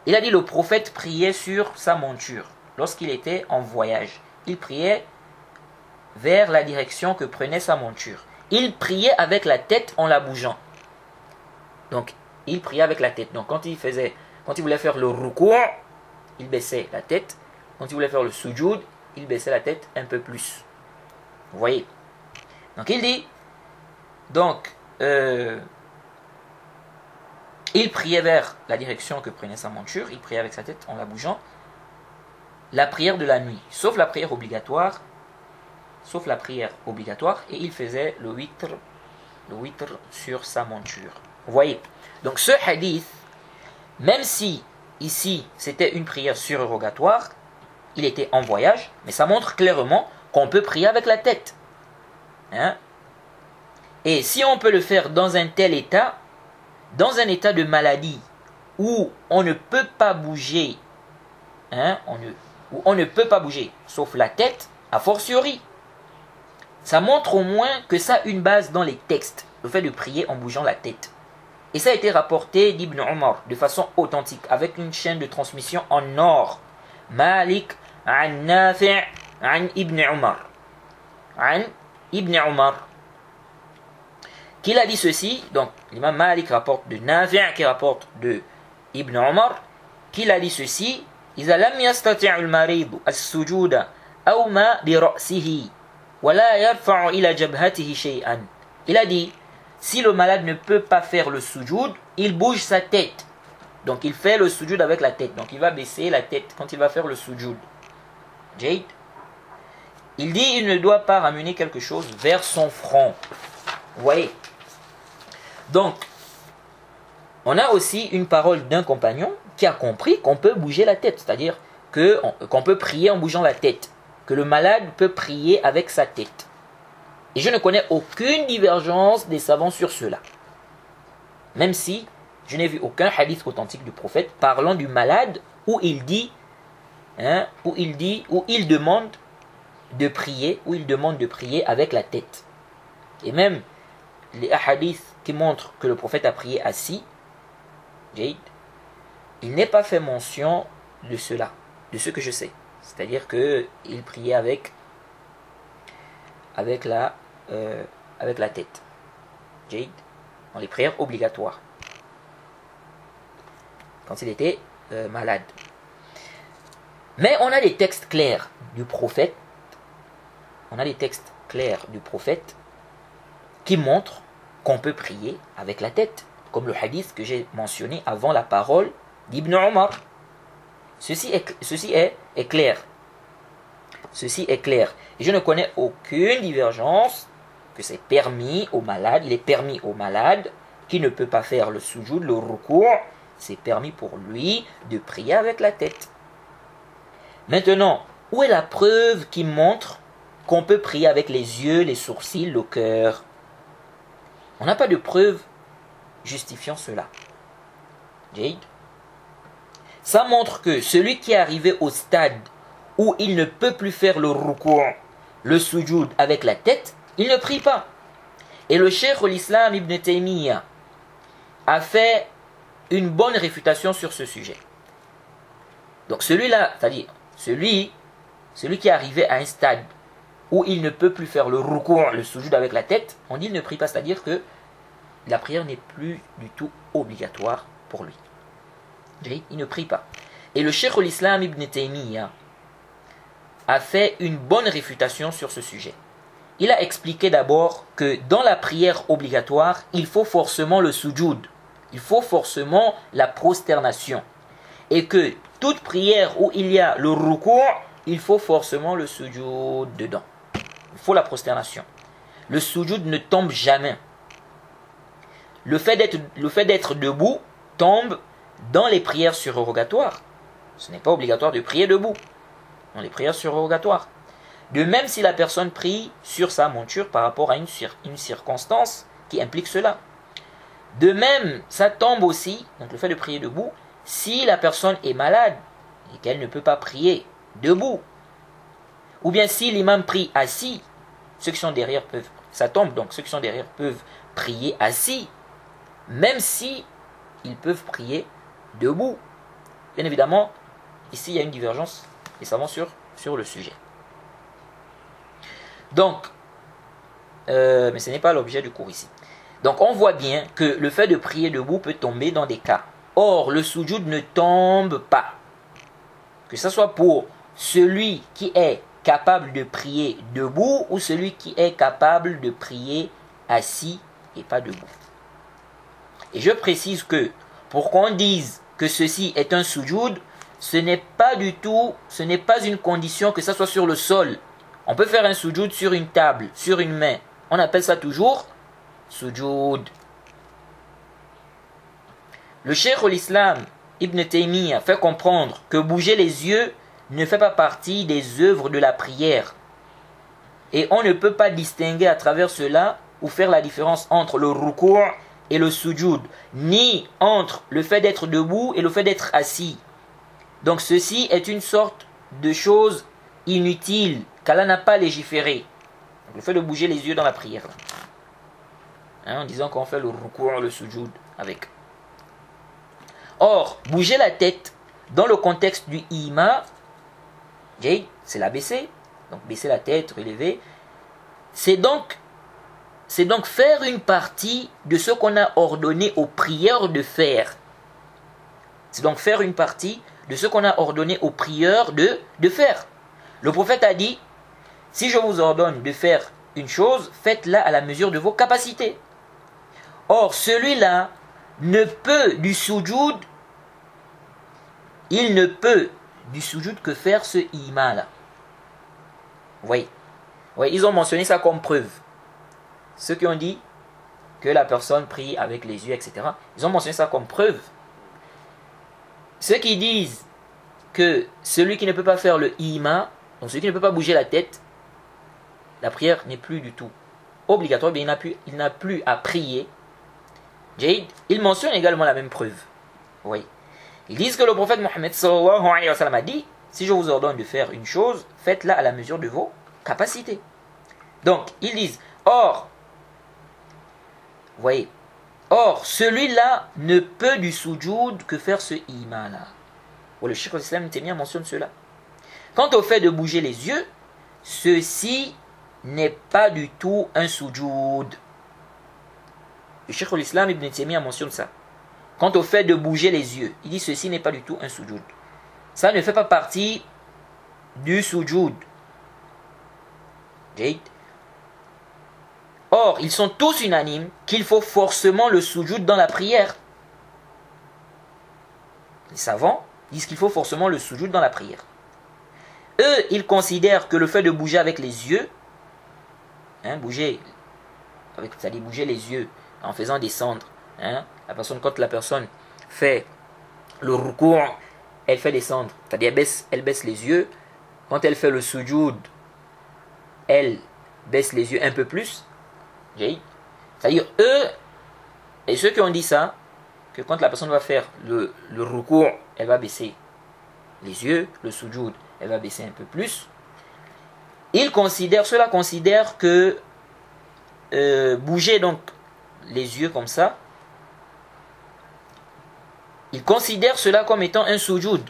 Il a dit le prophète priait sur sa monture lorsqu'il était en voyage. Il priait vers la direction que prenait sa monture. Il priait avec la tête en la bougeant. Donc, il priait avec la tête. Donc, quand il voulait faire le ruku', il baissait la tête. Quand il voulait faire le sujoud, il baissait la tête un peu plus. Vous voyez? Donc, il dit, il priait vers la direction que prenait sa monture. Il priait avec sa tête en la bougeant. La prière de la nuit, sauf la prière obligatoire, et il faisait le witr sur sa monture. Vous voyez? Donc ce hadith, même si ici c'était une prière surérogatoire, il était en voyage, mais ça montre clairement qu'on peut prier avec la tête. Hein? Et si on peut le faire dans un tel état, dans un état de maladie où on ne peut pas bouger, on ne peut pas bouger, sauf la tête, a fortiori. Ça montre au moins que ça a une base dans les textes, le fait de prier en bougeant la tête. Et ça a été rapporté d'Ibn Omar de façon authentique, avec une chaîne de transmission en or. Malik an Nafi' an Ibn Omar. Qu'il a dit ceci, donc l'imam Malik rapporte de Nafi' qui rapporte de Ibn Omar, qu'il a dit ceci, إذا لم يستطع المريض السجود أومى برأسه ولا يرفع إلى جبهته شيئا. Il a dit, si le malade ne peut pas faire le sujoud, il bouge sa tête. Donc il fait le sujoud avec la tête. Donc il va baisser la tête quand il va faire le sujoud. Jade. Il dit, il ne doit pas ramener quelque chose vers son front. Vous voyez? Donc, on a aussi une parole d'un compagnon qui a compris qu'on peut bouger la tête, c'est-à-dire qu'on peut prier en bougeant la tête, que le malade peut prier avec sa tête. Et je ne connais aucune divergence des savants sur cela. Même si je n'ai vu aucun hadith authentique du prophète parlant du malade où il demande de prier avec la tête. Et même les hadiths qui montrent que le prophète a prié assis, Jade, il n'est pas fait mention de cela, de ce que je sais. C'est-à-dire qu'il priait avec la tête. Jade, dans les prières obligatoires. Quand il était malade. Mais on a des textes clairs du prophète. Qui montrent qu'on peut prier avec la tête. Comme le hadith que j'ai mentionné avant la parole d'Ibn Omar. Ceci est clair. Ceci est clair. Et je ne connais aucune divergence que c'est permis aux malades. Il est permis aux malades qui ne peut pas faire le sujoud, le ruku'. C'est permis pour lui de prier avec la tête. Maintenant, où est la preuve qui montre qu'on peut prier avec les yeux, les sourcils, le cœur? On n'a pas de preuve justifiant cela. Jade. Ça montre que celui qui est arrivé au stade où il ne peut plus faire le ruku', le sujoud avec la tête, il ne prie pas. Et le cheikh l'Islam Ibn Taymiyyah a fait une bonne réfutation sur ce sujet. Donc celui-là, c'est-à-dire celui qui est arrivé à un stade où il ne peut plus faire le ruku', le sujoud avec la tête, on dit il ne prie pas, c'est-à-dire que la prière n'est plus du tout obligatoire pour lui. Il ne prie pas. Et le cheikh l'Islam Ibn Taymiyyah a fait une bonne réfutation sur ce sujet. Il a expliqué d'abord que dans la prière obligatoire, il faut forcément le sujoud, il faut forcément la prosternation. Et que toute prière où il y a le ruku', il faut forcément le sujoud dedans. Il faut la prosternation. Le sujoud ne tombe jamais. Le fait d'être debout tombe dans les prières surrogatoires. Ce n'est pas obligatoire de prier debout dans les prières surrogatoires. De même si la personne prie sur sa monture par rapport à une circonstance qui implique cela. De même, ça tombe aussi, donc le fait de prier debout, si la personne est malade et qu'elle ne peut pas prier debout. Ou bien si l'imam prie assis, ceux qui sont derrière peuvent, ça tombe donc, ceux qui sont derrière peuvent prier assis, même si ils peuvent prier debout. Bien évidemment, ici il y a une divergence des savants sur le sujet. Donc, mais ce n'est pas l'objet du cours ici. Donc on voit bien que le fait de prier debout peut tomber dans des cas. Or, le sujoud ne tombe pas. Que ce soit pour celui qui est capable de prier debout ou celui qui est capable de prier assis et pas debout. Et je précise que pour qu'on dise que ceci est un sujoud, ce n'est pas une condition que ça soit sur le sol. On peut faire un sujoud sur une table, sur une main. On appelle ça toujours sujoud. Le cheikh l'Islam Ibn Taymiyyah fait comprendre que bouger les yeux ne fait pas partie des œuvres de la prière. Et on ne peut pas distinguer à travers cela ou faire la différence entre le ruku' et le sujoud, ni entre le fait d'être debout et le fait d'être assis. Donc ceci est une sorte de chose inutile qu'Allah n'a pas légiféré. Donc, le fait de bouger les yeux dans la prière. En disant qu'on fait le ruku', le sujoud avec. Or, bouger la tête dans le contexte du ima, c'est la baisser. Donc baisser la tête, relever. C'est donc faire une partie de ce qu'on a ordonné aux prieurs de faire. C'est donc faire une partie de ce qu'on a ordonné aux prieurs de faire. Le prophète a dit, si je vous ordonne de faire une chose, faites-la à la mesure de vos capacités. Or, celui-là ne peut du sujoud, il ne peut du sujoud que faire ce ima-là. Vous voyez, ils ont mentionné ça comme preuve. Ceux qui ont dit que la personne prie avec les yeux, etc., ils ont mentionné ça comme preuve. Ceux qui disent que celui qui ne peut pas faire le ima, donc celui qui ne peut pas bouger la tête, la prière n'est plus du tout obligatoire, mais il n'a plus à prier. Ils mentionnent également la même preuve. Oui. Ils disent que le prophète Mohammed sallallahu alayhi wa sallam a dit, si je vous ordonne de faire une chose, faites-la à la mesure de vos capacités. Donc, ils disent, or, celui-là ne peut du sujoud que faire ce ima-là. Le cheikh l'Islam Taymiyyah mentionne cela. Quant au fait de bouger les yeux, ceci n'est pas du tout un sujoud. Le cheikh l'Islam Ibn Taymiyyah mentionne ça. Quant au fait de bouger les yeux, il dit ceci n'est pas du tout un sujoud. Ça ne fait pas partie du sujoud. Or, ils sont tous unanimes qu'il faut forcément le sujoud dans la prière. Les savants disent qu'il faut forcément le sujoud dans la prière. Eux, ils considèrent que le fait de bouger avec les yeux, c'est-à-dire bouger les yeux en faisant descendre, quand la personne fait le ruku', elle fait descendre, c'est-à-dire elle baisse les yeux. Quand elle fait le sujoud, elle baisse les yeux un peu plus. C'est-à-dire eux, et ceux qui ont dit ça, que quand la personne va faire le ruku', elle va baisser les yeux, le sujoud, elle va baisser un peu plus. Ceux-là considèrent que bouger donc les yeux comme ça, ils considèrent cela comme étant un sujoud.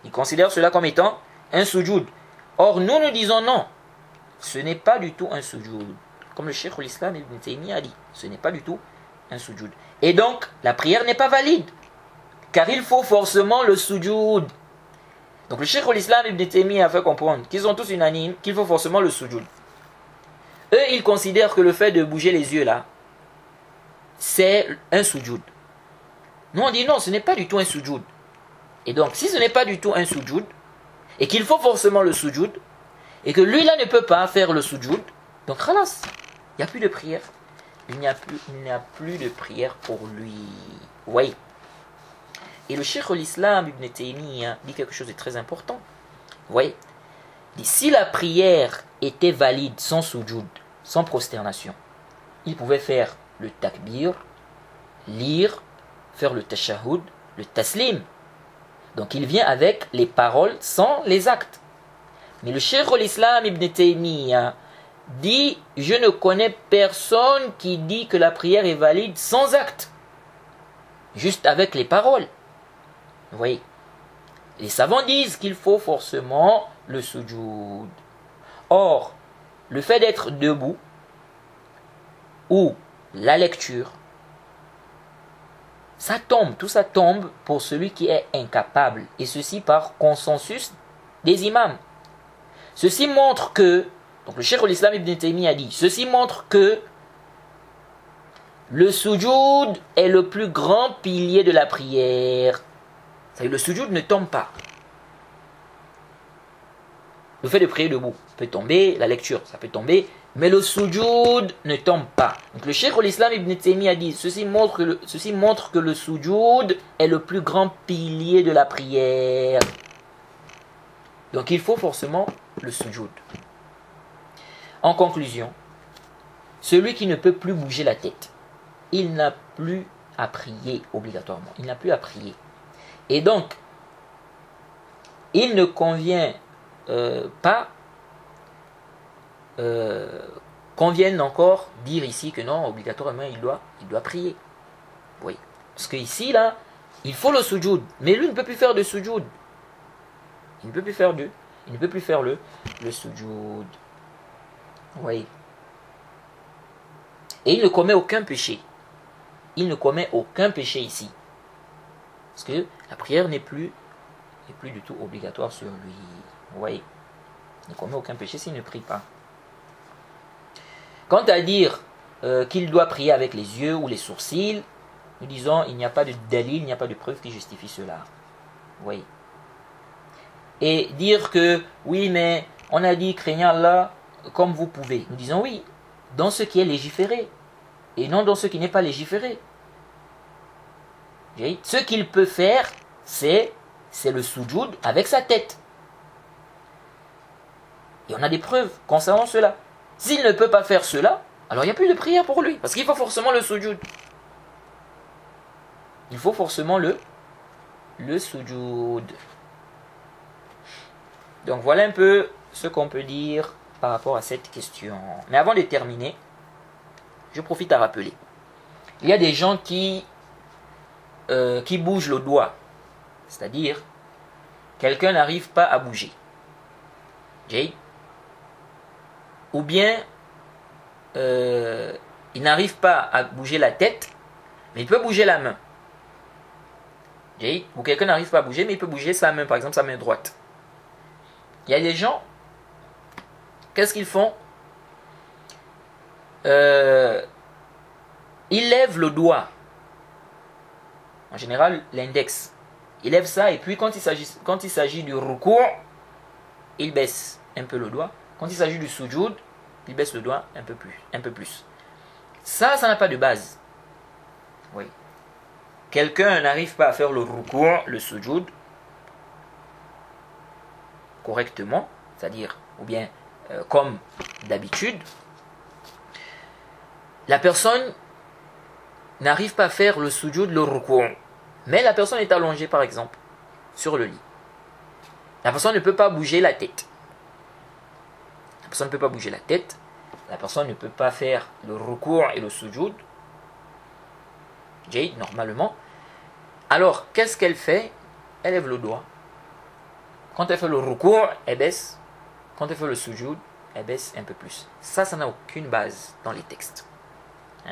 Ils considèrent cela comme étant un sujoud. Or, nous disons non, ce n'est pas du tout un sujoud. Comme le cheikh l'Islam Ibn Taymiyyah a dit, ce n'est pas du tout un sujoud. Et donc, la prière n'est pas valide, car il faut forcément le sujoud. Donc le Cheikh al-Islam Ibn Taymiyyah a fait comprendre qu'ils sont tous unanimes qu'il faut forcément le sujoud. Eux, ils considèrent que le fait de bouger les yeux là, c'est un sujoud. Nous on dit non, ce n'est pas du tout un sujoud. Et donc si ce n'est pas du tout un sujoud, et qu'il faut forcément le sujoud, et que lui là ne peut pas faire le sujoud, donc khalas, il n'y a plus de prière. Il n'y a plus de prière pour lui. Oui. Et le Cheikh al-Islam Ibn Taymiyyah dit quelque chose de très important. Oui. Il dit, si la prière était valide sans sujoud, sans prosternation, il pouvait faire le takbir, lire, faire le tashahhud, le taslim. Donc il vient avec les paroles sans les actes. Mais le Cheikh al-Islam Ibn Taymiyyah dit, je ne connais personne qui dit que la prière est valide sans acte. Juste avec les paroles. Vous voyez. Les savants disent qu'il faut forcément le sujoud. Or, le fait d'être debout ou la lecture, ça tombe, tout ça tombe pour celui qui est incapable. Et ceci par consensus des imams. Ceci montre que, donc le Cheikh al-Islam Ibn Taymiyyah a dit, ceci montre que le sujoud est le plus grand pilier de la prière. C'est-à-dire le sujoud ne tombe pas. Le fait de prier debout peut tomber, la lecture, ça peut tomber, mais le sujoud ne tombe pas. Donc le Cheikh al-Islam Ibn Taymiyyah a dit, ceci montre que le sujoud est le plus grand pilier de la prière. Donc il faut forcément le sujoud. En conclusion, celui qui ne peut plus bouger la tête, il n'a plus à prier obligatoirement. Il n'a plus à prier. Et donc, il ne convient pas conviennent encore dire ici que non, obligatoirement il doit prier. Oui. Parce que ici, là, il faut le sujoud. Mais lui ne peut plus faire de sujoud. Il ne peut plus faire le sujoud. Oui. Et il ne commet aucun péché. Il ne commet aucun péché ici. Parce que la prière n'est plus du tout obligatoire sur lui. Oui. Il ne commet aucun péché s'il ne prie pas. Quant à dire qu'il doit prier avec les yeux ou les sourcils, nous disons il n'y a pas de dalil, il n'y a pas de preuve qui justifie cela. Oui. Et dire que oui, mais on a dit craignant Allah comme vous pouvez. Nous disons oui, dans ce qui est légiféré et non dans ce qui n'est pas légiféré. Ce qu'il peut faire, c'est le sujoud avec sa tête. Et on a des preuves concernant cela. S'il ne peut pas faire cela, alors il n'y a plus de prière pour lui. Parce qu'il faut forcément le sujoud. Il faut forcément le sujoud. Donc voilà un peu ce qu'on peut dire par rapport à cette question. Mais avant de terminer, je profite à rappeler. Il y a des gens qui bougent le doigt. C'est-à-dire, quelqu'un n'arrive pas à bouger. Ou bien, il n'arrive pas à bouger la tête, mais il peut bouger la main. Ou quelqu'un n'arrive pas à bouger, mais il peut bouger sa main, par exemple sa main droite. Il y a des gens, qu'est-ce qu'ils font? Ils lèvent le doigt. En général, l'index. Il lève ça et puis quand il s'agit du ruku', il baisse un peu le doigt. Quand il s'agit du sujoud, il baisse le doigt un peu plus. Ça n'a pas de base. Oui. Quelqu'un n'arrive pas à faire le ruku', le sujoud, correctement, c'est-à-dire, ou bien comme d'habitude, la personne n'arrive pas à faire le sujoud, le ruku', mais la personne est allongée par exemple sur le lit. La personne ne peut pas bouger la tête. La personne ne peut pas bouger la tête. La personne ne peut pas faire le ruku' et le sujoud. Normalement. Alors, qu'est-ce qu'elle fait? Elle lève le doigt. Quand elle fait le ruku', elle baisse. Quand elle fait le sujoud, elle baisse un peu plus. Ça n'a aucune base dans les textes.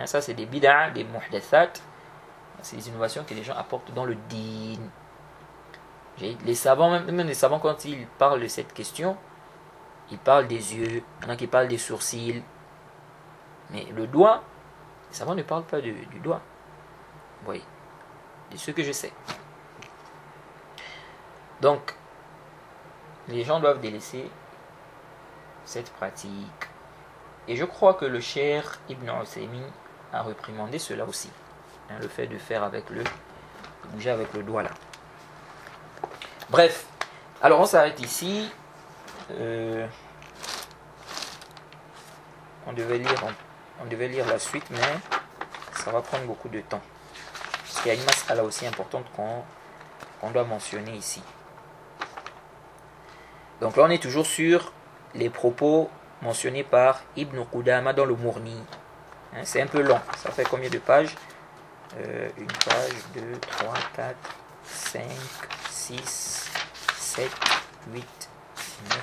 Ça, c'est des bid'a, des muhdathat. C'est des innovations que les gens apportent dans le din. Les savants, même les savants, quand ils parlent de cette question, ils parlent des yeux, il y en a qui parlent des sourcils. Mais le doigt, les savants ne parlent pas du doigt. Vous voyez, de ce que je sais. Donc, les gens doivent délaisser cette pratique. Et je crois que le cher Ibn Uthaymin a réprimandé cela aussi. Hein, le fait de faire avec de bouger avec le doigt là. Bref, alors on s'arrête ici. On devait lire la suite, mais ça va prendre beaucoup de temps. Parce qu'il y a une mas'ala aussi importante qu'on doit mentionner ici. Donc là, on est toujours sur les propos mentionnés par Ibn Qudama dans le Mourni. Hein, c'est un peu long. Ça fait combien de pages? Une page, 2, 3, 4, 5, 6, 7, 8, 9.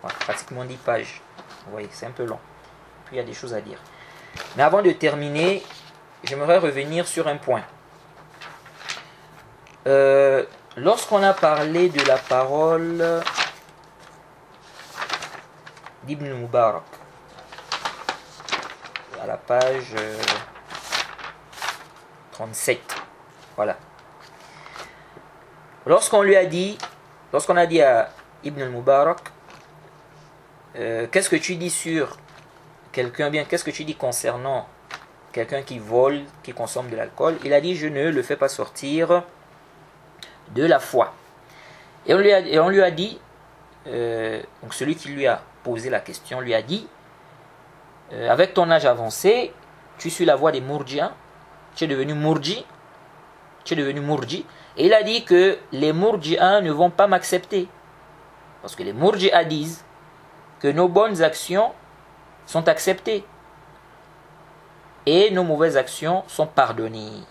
Voilà, pratiquement 10 pages. Vous voyez, c'est un peu long. Puis il y a des choses à dire. Mais avant de terminer, j'aimerais revenir sur un point. Lorsqu'on a parlé de la parole d'Ibn Mubarak, à la page 37, voilà. Lorsqu'on a dit à Ibn Mubarak, qu'est-ce que tu dis sur quelqu'un, bien, qu'est-ce que tu dis concernant quelqu'un qui vole, qui consomme de l'alcool? Il a dit, je ne le fais pas sortir de la foi. Et on lui a dit, donc celui qui lui a posé la question lui a dit, avec ton âge avancé, tu suis la voie des Murji'a, tu es devenu Murji, et il a dit que les Murji'a ne vont pas m'accepter, parce que les Murji'a disent que nos bonnes actions sont acceptées et nos mauvaises actions sont pardonnées.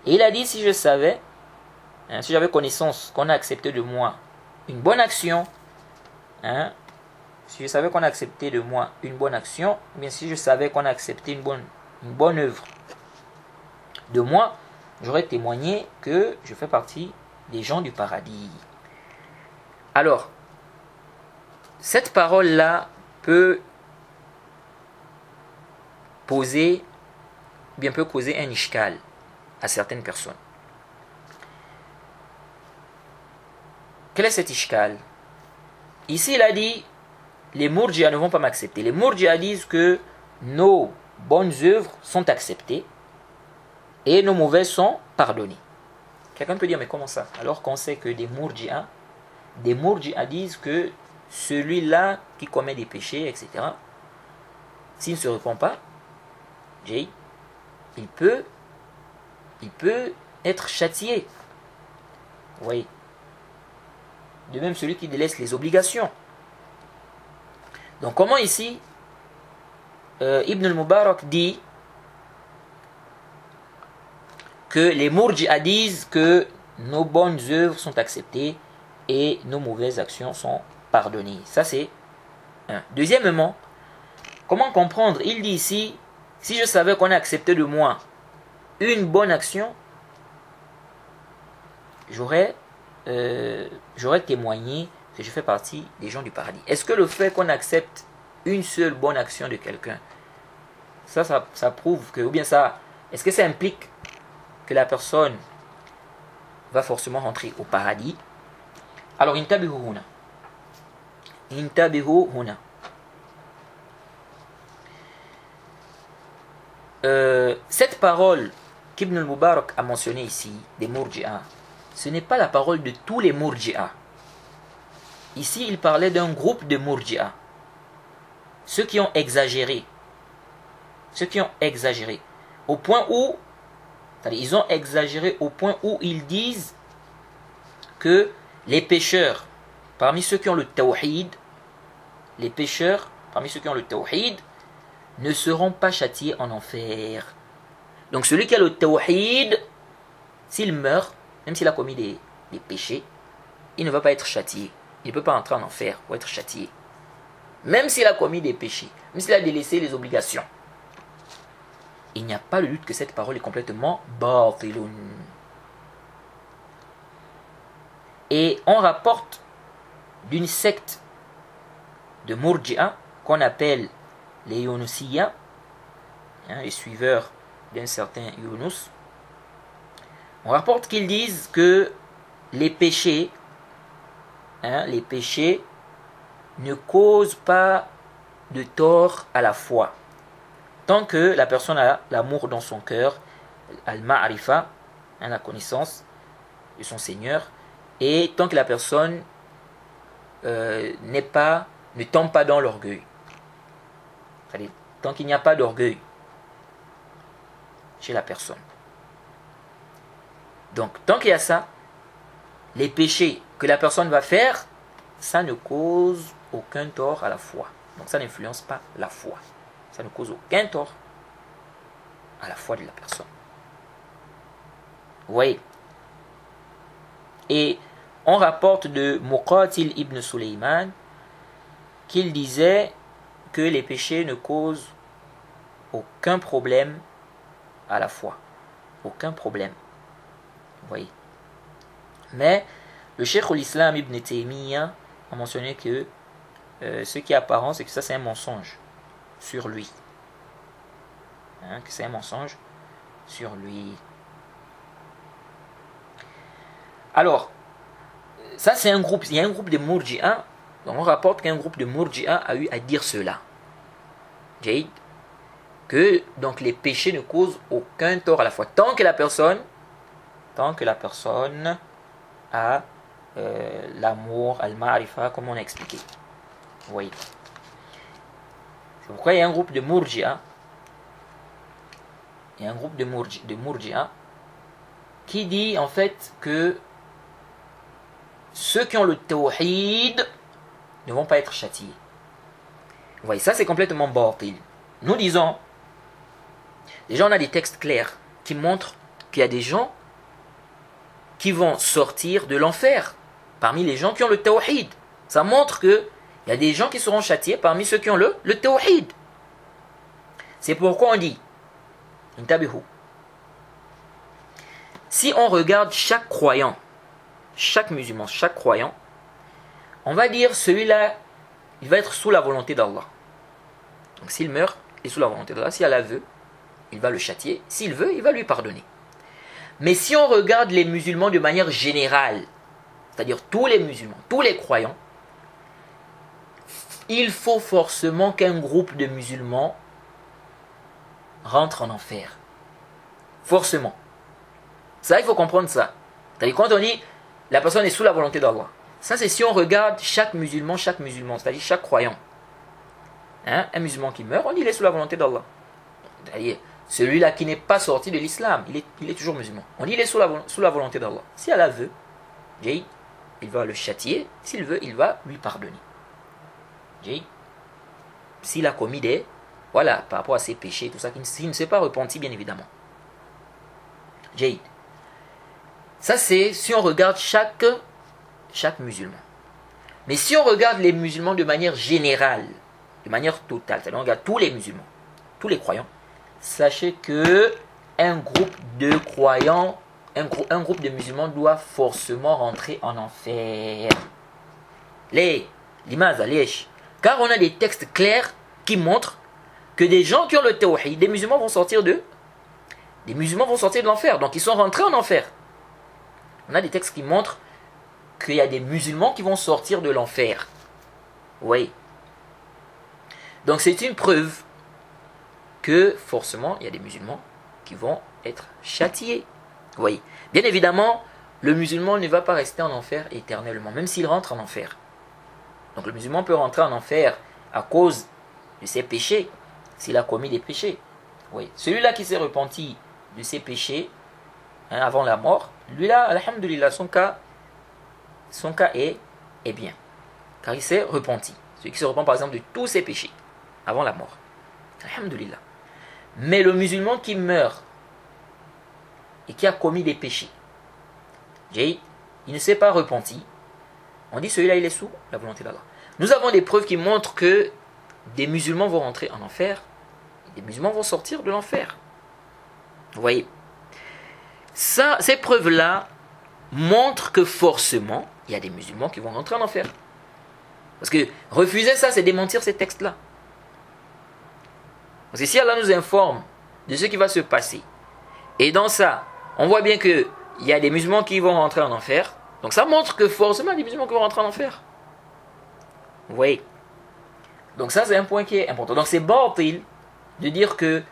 Et il a dit, si je savais, si j'avais connaissance qu'on a accepté de moi une bonne action, si je savais qu'on a accepté de moi une bonne action, ou bien si je savais qu'on a accepté une bonne œuvre de moi, j'aurais témoigné que je fais partie des gens du paradis. Alors, cette parole-là peut causer un ishkal à certaines personnes. Quel est cet ishkal? Ici, il a dit, les Murji'a ne vont pas m'accepter. Les Murji'a disent que nos bonnes œuvres sont acceptées et nos mauvaises sont pardonnées. Quelqu'un peut dire, mais comment ça? Alors qu'on sait que des Murji'a disent que celui-là qui commet des péchés, etc., s'il ne se repent pas, il peut être châtié. Vous voyez? De même celui qui délaisse les obligations. Donc comment ici Ibn al-Mubarak dit que les Murji'a disent que nos bonnes œuvres sont acceptées et nos mauvaises actions sont pardonnées. Ça c'est un. Deuxièmement, comment comprendre? Il dit ici, si je savais qu'on a accepté de moi une bonne action, j'aurais témoigné que je fais partie des gens du paradis. Est-ce que le fait qu'on accepte une seule bonne action de quelqu'un, ça prouve que, ou bien ça, est-ce que ça implique que la personne va forcément rentrer au paradis? Alors, intabihu huna. Cette parole qu'Ibn al-Mubarak a mentionnée ici, des Murji'a, ce n'est pas la parole de tous les Murji'a. Ici, il parlait d'un groupe de Murji'a. Ceux qui ont exagéré. Au point où, ils ont exagéré au point où ils disent que les pécheurs, parmi ceux qui ont le tawhid, ne seront pas châtiés en enfer. Donc celui qui a le tawhid, s'il meurt, même s'il a commis des péchés, il ne va pas être châtié. Il ne peut pas entrer en enfer pour être châtié. Même s'il a commis des péchés, même s'il a délaissé les obligations. Il n'y a pas de doute que cette parole est complètement batilun. on rapporte d'une secte de Murji'a qu'on appelle les Yunusiya, les suiveurs d'un certain Yunus. On rapporte qu'ils disent que les péchés ne causent pas de tort à la foi. Tant que la personne a l'amour dans son cœur, al-ma'rifa, la connaissance de son Seigneur, et tant que la personne ne tombe pas dans l'orgueil. Tant qu'il n'y a pas d'orgueil chez la personne. Donc, tant qu'il y a ça, les péchés que la personne va faire, ça ne cause aucun tort à la foi. Donc, ça n'influence pas la foi. Ça ne cause aucun tort à la foi de la personne. Vous voyez? Et on rapporte de Muqatil ibn Sulaiman qu'il disait que les péchés ne causent aucun problème à la foi. Aucun problème. Vous voyez? Mais le Cheikh l'Islam ibn Taymiyyah a mentionné que ce qui est apparent, c'est que ça c'est un mensonge sur lui. Que c'est un mensonge sur lui. Alors, ça c'est un groupe, il y a un groupe de Murji'a, on rapporte qu'un groupe de Murji'a a eu à dire cela. Jade, que donc les péchés ne causent aucun tort à la fois, tant que la personne a l'amour, al-ma'rifa, comme on a expliqué. Vous voyez. C'est pourquoi il y a un groupe de Murji'a, qui dit en fait que ceux qui ont le tawhid ne vont pas être châtiés. Vous voyez, ça c'est complètement batil. Nous disons, déjà on a des textes clairs qui montrent qu'il y a des gens qui vont sortir de l'enfer parmi les gens qui ont le tawhid. Ça montre qu'il y a des gens qui seront châtiés parmi ceux qui ont le tawhid. C'est pourquoi on dit, intabihu, si on regarde chaque croyant, chaque musulman, chaque croyant, on va dire celui-là, il va être sous la volonté d'Allah. Donc s'il meurt, il est sous la volonté d'Allah. Si Allah veut, il va le châtier. S'il veut, il va lui pardonner. Mais si on regarde les musulmans de manière générale, c'est-à-dire tous les musulmans, tous les croyants, il faut forcément qu'un groupe de musulmans rentre en enfer. Forcément. Ça, il faut comprendre ça. C'est-à-dire quand on dit la personne est sous la volonté d'Allah, ça c'est si on regarde chaque musulman, c'est-à-dire chaque croyant. Un musulman qui meurt, on dit il est sous la volonté d'Allah. C'est-à-dire celui-là qui n'est pas sorti de l'islam, il est toujours musulman. On dit il est sous la volonté d'Allah. Si Allah veut, il va le châtier. S'il veut, il va lui pardonner. S'il a commis par rapport à ses péchés, tout ça, s'il ne s'est pas repenti, bien évidemment. Ça c'est si on regarde chaque musulman. Mais si on regarde les musulmans de manière générale, de manière totale, c'est-à-dire on regarde tous les musulmans, tous les croyants, sachez que un groupe de croyants, un groupe de musulmans doit forcément rentrer en enfer. Car on a des textes clairs qui montrent que des gens qui ont le tawhid, des musulmans vont sortir de l'enfer. Donc ils sont rentrés en enfer. On a des textes qui montrent qu'il y a des musulmans qui vont sortir de l'enfer. Oui. Donc c'est une preuve que forcément il y a des musulmans qui vont être châtiés. Oui. Bien évidemment, le musulman ne va pas rester en enfer éternellement, même s'il rentre en enfer. Donc le musulman peut rentrer en enfer à cause de ses péchés, s'il a commis des péchés. Oui. Celui-là qui s'est repenti de ses péchés avant la mort, lui-là, alhamdulillah, son cas est bien. Car il s'est repenti. Celui qui se repent par exemple de tous ses péchés avant la mort. Alhamdulillah. Mais le musulman qui meurt et qui a commis des péchés, il ne s'est pas repenti, on dit celui-là il est sous la volonté d'Allah. Nous avons des preuves qui montrent que des musulmans vont rentrer en enfer, et des musulmans vont sortir de l'enfer. Vous voyez, ces preuves-là montre que forcément, il y a des musulmans qui vont rentrer en enfer. Parce que refuser ça, c'est démentir ces textes-là. Parce que si Allah nous informe de ce qui va se passer, et dans ça, on voit bien qu'il y a des musulmans qui vont rentrer en enfer, donc ça montre que forcément, il y a des musulmans qui vont rentrer en enfer. Vous voyez? Donc ça, c'est un point qui est important. Donc c'est batil de dire que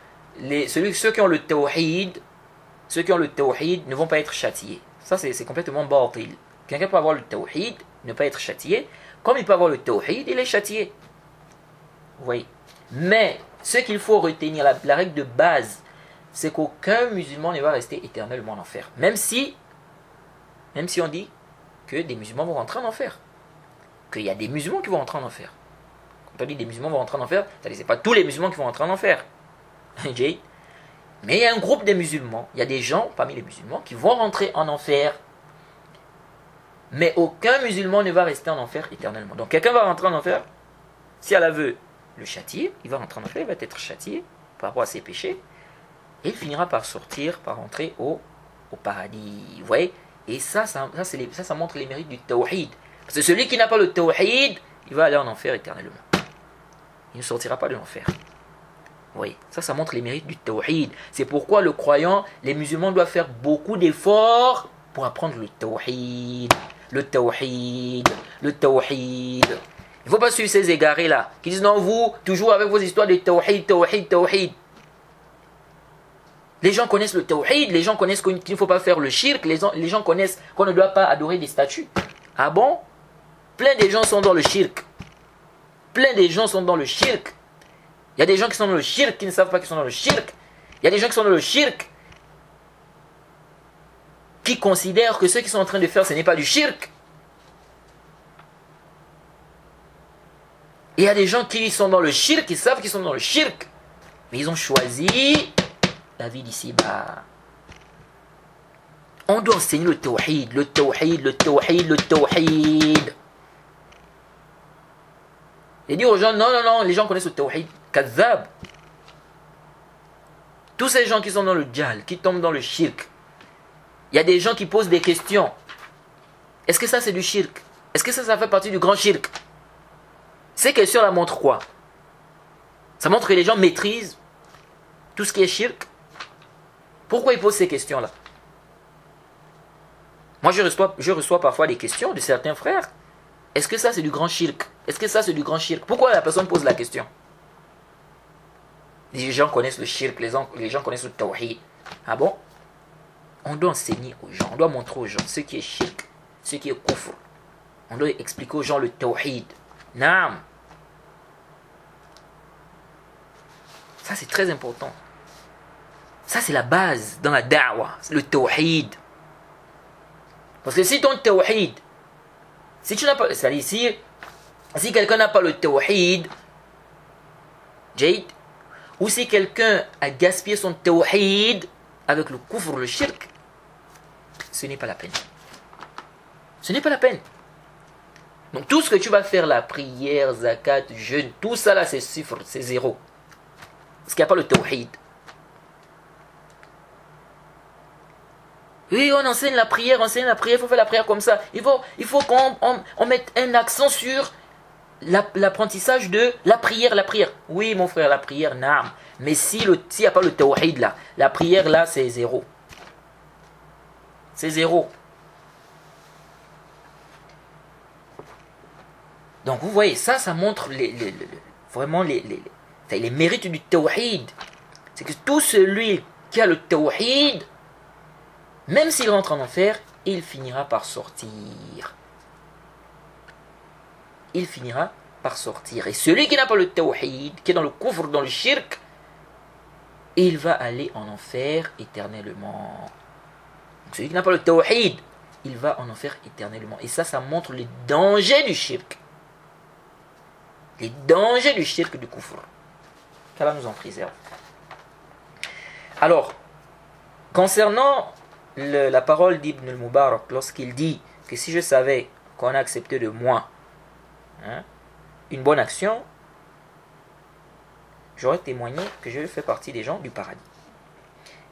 ceux qui ont le tawhid, ne vont pas être châtiés. Ça, c'est complètement batil. Quelqu'un peut avoir le tawhid, ne pas être châtié, comme il peut avoir le tawhid, il est châtié. Vous voyez? Mais ce qu'il faut retenir, la règle de base, c'est qu'aucun musulman ne va rester éternellement en enfer. Même si on dit que des musulmans vont rentrer en enfer. Qu'il y a des musulmans qui vont rentrer en enfer. Quand on dit des musulmans vont rentrer en enfer, ça n'est pas tous les musulmans qui vont rentrer en enfer. Mais il y a un groupe des musulmans, il y a des gens parmi les musulmans qui vont rentrer en enfer. Mais aucun musulman ne va rester en enfer éternellement. Donc quelqu'un va rentrer en enfer, si Allah veut le châtier, il va rentrer en enfer, il va être châtié par rapport à ses péchés, et il finira par sortir, par rentrer au paradis. Vous voyez? Et ça montre les mérites du tawhid. Parce que celui qui n'a pas le tawhid, il va aller en enfer éternellement. Il ne sortira pas de l'enfer. Oui, ça montre les mérites du tawhid. C'est pourquoi le croyant, les musulmans doivent faire beaucoup d'efforts pour apprendre le tawhid. Le tawhid. Le tawhid. Il ne faut pas suivre ces égarés-là, qui disent non, vous, toujours avec vos histoires de tawhid, tawhid, tawhid. Les gens connaissent le tawhid, les gens connaissent qu'il ne faut pas faire le shirk, les gens connaissent qu'on ne doit pas adorer des statues. Ah bon? Plein de gens sont dans le shirk. Plein de gens sont dans le shirk. Il y a des gens qui sont dans le shirk qui ne savent pas qu'ils sont dans le shirk. Il y a des gens qui sont dans le shirk qui considèrent que ce qu'ils sont en train de faire, ce n'est pas du shirk. Et il y a des gens qui sont dans le shirk, qui savent qu'ils sont dans le shirk. Mais ils ont choisi la vie d'ici-bas. On doit enseigner le tawhid, le tawhid, le tawhid, le tawhid. Et dire aux gens, non, les gens connaissent le tawhid. Kadhab. Tous ces gens qui sont dans le djal, qui tombent dans le shirk. Il y a des gens qui posent des questions. Est-ce que ça c'est du shirk? Est-ce que ça fait partie du grand shirk? Ces questions-là montrent quoi? Ça montre que les gens maîtrisent tout ce qui est shirk. Pourquoi ils posent ces questions-là? Moi, je reçois parfois des questions de certains frères. Est-ce que ça c'est du grand shirk? Est-ce que ça c'est du grand shirk? Pourquoi la personne pose la question? Les gens connaissent le shirk, les gens connaissent le tawhid. Ah bon? On doit enseigner aux gens, on doit montrer aux gens ce qui est shirk, ce qui est kufr. On doit expliquer aux gens le tawhid. Naam. Ça c'est très important. Ça c'est la base dans la da'wah, c'est le tawhid. Parce que si ton tawhid, si tu n'as pas, c'est-à-dire si quelqu'un n'a pas le tawhid, Jade, ou si quelqu'un a gaspillé son tawhid avec le kufr, le shirk, ce n'est pas la peine. Ce n'est pas la peine. Donc tout ce que tu vas faire, la prière, zakat, jeûne, tout ça là c'est chiffre, c'est zéro. Parce qu'il n'y a pas le tawhid. Oui, on enseigne la prière, il faut faire la prière comme ça. Il faut qu'on mette un accent sur l'apprentissage de la prière. Oui, mon frère, la prière, naam. Mais s'il n'y a pas le tawhid là, la prière là, c'est zéro. C'est zéro. Donc vous voyez, ça montre vraiment les mérites du tawhid. C'est que tout celui qui a le tawhid, même s'il rentre en enfer, il finira par sortir. Il finira par sortir. Et celui qui n'a pas le tawhid, qui est dans le kufr, dans le shirk, il va aller en enfer éternellement. Donc celui qui n'a pas le tawhid, il va en enfer éternellement. Et ça montre les dangers du shirk. Les dangers du shirk, du kufr. Qu'Allah nous en préserve. Alors, concernant la parole d'Ibn al-Mubarak, lorsqu'il dit que si je savais qu'on a accepté de moi une bonne action, j'aurais témoigné que je fais partie des gens du paradis.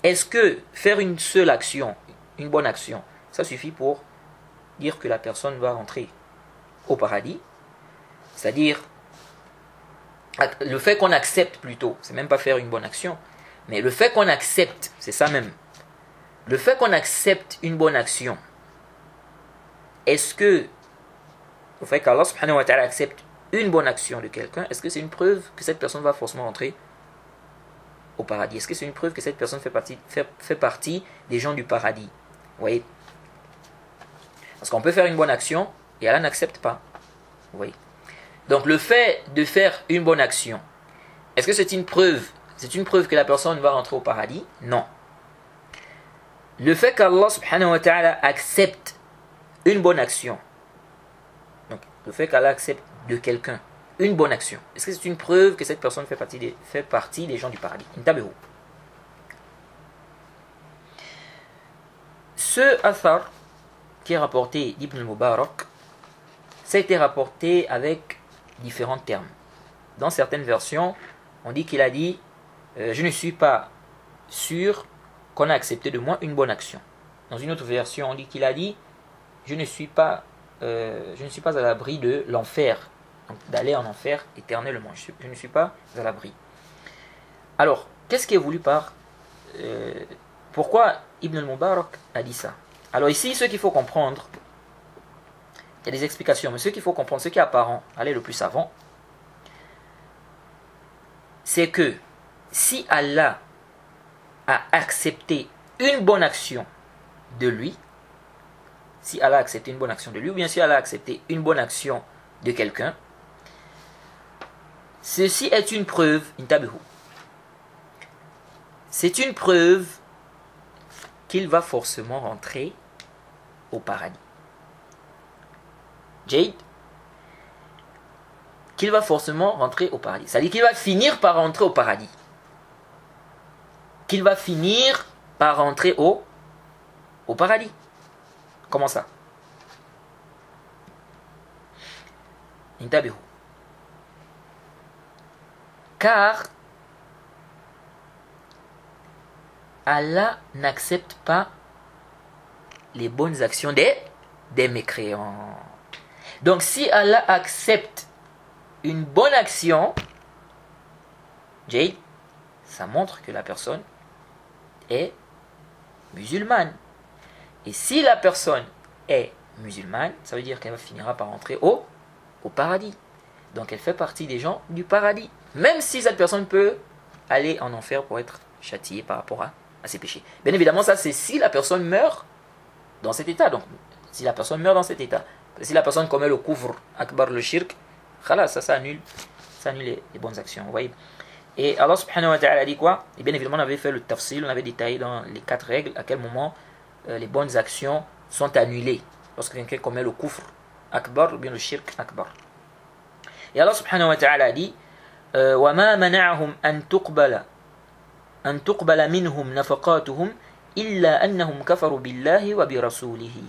Est-ce que faire une seule action, une bonne action, ça suffit pour dire que la personne va rentrer au paradis. C'est-à-dire, le fait qu'on accepte plutôt, c'est même pas faire une bonne action, mais le fait qu'on accepte, c'est ça même. Le fait qu'on accepte une bonne action, est-ce que le fait qu'Allah subhanahu wa ta'ala accepte une bonne action de quelqu'un, est-ce que c'est une preuve que cette personne va forcément rentrer au paradis? Est-ce que c'est une preuve que cette personne fait partie des gens du paradis? Vous voyez? Parce qu'on peut faire une bonne action et Allah n'accepte pas. Vous voyez? Donc le fait de faire une bonne action, est-ce que c'est une preuve? C'est une preuve que la personne va rentrer au paradis? Non. Le fait qu'Allah subhanahu wa ta'ala accepte une bonne action, donc le fait qu'Allah accepte de quelqu'un une bonne action, est-ce que c'est une preuve que cette personne fait partie des gens du paradis? Ce athar qui est rapporté d'Ibn al-Mubarak, ça a été rapporté avec différents termes. Dans certaines versions, on dit qu'il a dit je ne suis pas sûr qu'on a accepté de moi une bonne action. Dans une autre version, on dit qu'il a dit je ne suis pas à l'abri de l'enfer, donc d'aller en enfer éternellement. Je ne suis pas à l'abri. Alors, qu'est-ce qui est voulu par pourquoi Ibn al-Mubarak a dit ça? Alors ici, ce qu'il faut comprendre, il y a des explications, mais ce qu'il faut comprendre, ce qui est apparent, allez le plus savant, c'est que si Allah a accepté une bonne action de lui, si Allah a accepté une bonne action de lui, ou bien si Allah a accepté une bonne action de quelqu'un, ceci est une preuve, c'est une preuve qu'il va forcément rentrer au paradis. Jade, qu'il va forcément rentrer au paradis. C'est-à-dire qu'il va finir par rentrer au paradis. Qu'il va finir par rentrer au paradis. Comment ça? Intabihu. Car Allah n'accepte pas les bonnes actions des mécréants. Donc si Allah accepte une bonne action, Jade, ça montre que la personne est musulmane. Et si la personne est musulmane, ça veut dire qu'elle finira par entrer au paradis. Donc elle fait partie des gens du paradis. Même si cette personne peut aller en enfer pour être châtiée par rapport à ses péchés. Bien évidemment, ça c'est si la personne meurt dans cet état. Donc si la personne meurt dans cet état. Si la personne commet le kufr, akbar, le shirk, khalas, ça annule les bonnes actions. Vous voyez? Et Allah subhanahu wa ta'ala a dit quoi? Et bien évidemment, on avait fait le tafsil, on avait détaillé dans les 4 règles à quel moment les bonnes actions sont annulées. Lorsque quelqu'un commet le kufr akbar ou bien le shirk akbar. Et Allah subhanahu wa ta'ala a dit وَمَا مَنَعَهُمْ أَن تُقْبَلَ مِنْهُمْ نَفَقَاتُهُمْ إِلَّا أَنَّهُمْ كَفَرُوا بِاللَّهِ وَبِرَسُولِهِ.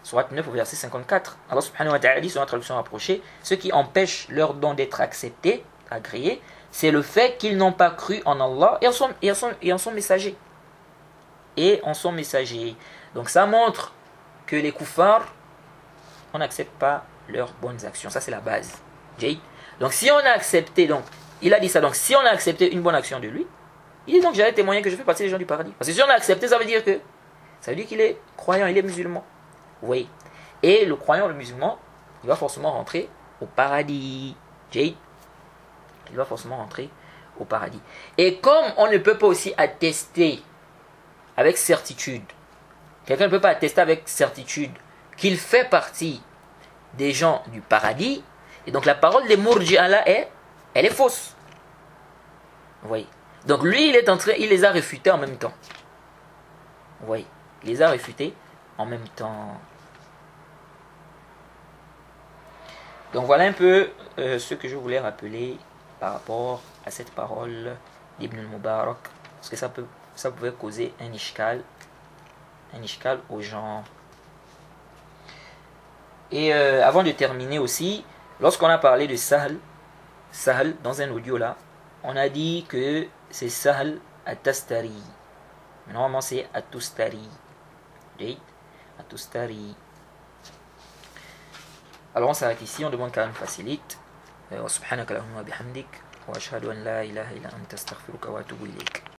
Surat 9 au verset 54. Allah subhanahu wa ta'ala dit sur la traduction rapprochée, ce qui empêche leur don d'être accepté, agréé, c'est le fait qu'ils n'ont pas cru en Allah et en son messager. Et en son messager. Donc ça montre que les kuffars, on n'accepte pas leurs bonnes actions. Ça c'est la base. Donc si on a accepté, donc il a dit ça, donc si on a accepté une bonne action de lui, il dit donc j'allais témoigner que je fais partie des gens du paradis. Parce que si on a accepté, ça veut dire qu'il est croyant, il est musulman. Vous voyez? Et le croyant, le musulman, il va forcément rentrer au paradis. Il va forcément rentrer au paradis. Et comme on ne peut pas aussi attester avec certitude, quelqu'un ne peut pas attester avec certitude qu'il fait partie des gens du paradis, et donc la parole des Murji'a là elle est fausse. Vous voyez? Donc lui, il les a réfutés en même temps. Vous voyez? Il les a réfutés en même temps. Donc voilà un peu ce que je voulais rappeler par rapport à cette parole d'Ibn al-Mubarak, parce que ça pouvait causer un ishkal aux gens. Et avant de terminer aussi, lorsqu'on a parlé de Sahl dans un audio là, on a dit que c'est Sahl at-Tastari. Normalement c'est at-Tustari. atustari. Alors on s'arrête ici, on demande qu'Allah nous facilite. Wa subhanaka Allahumma bihamdik wa ashhadu an la ilaha illa anta astaghfiruka wa atubu ilayk.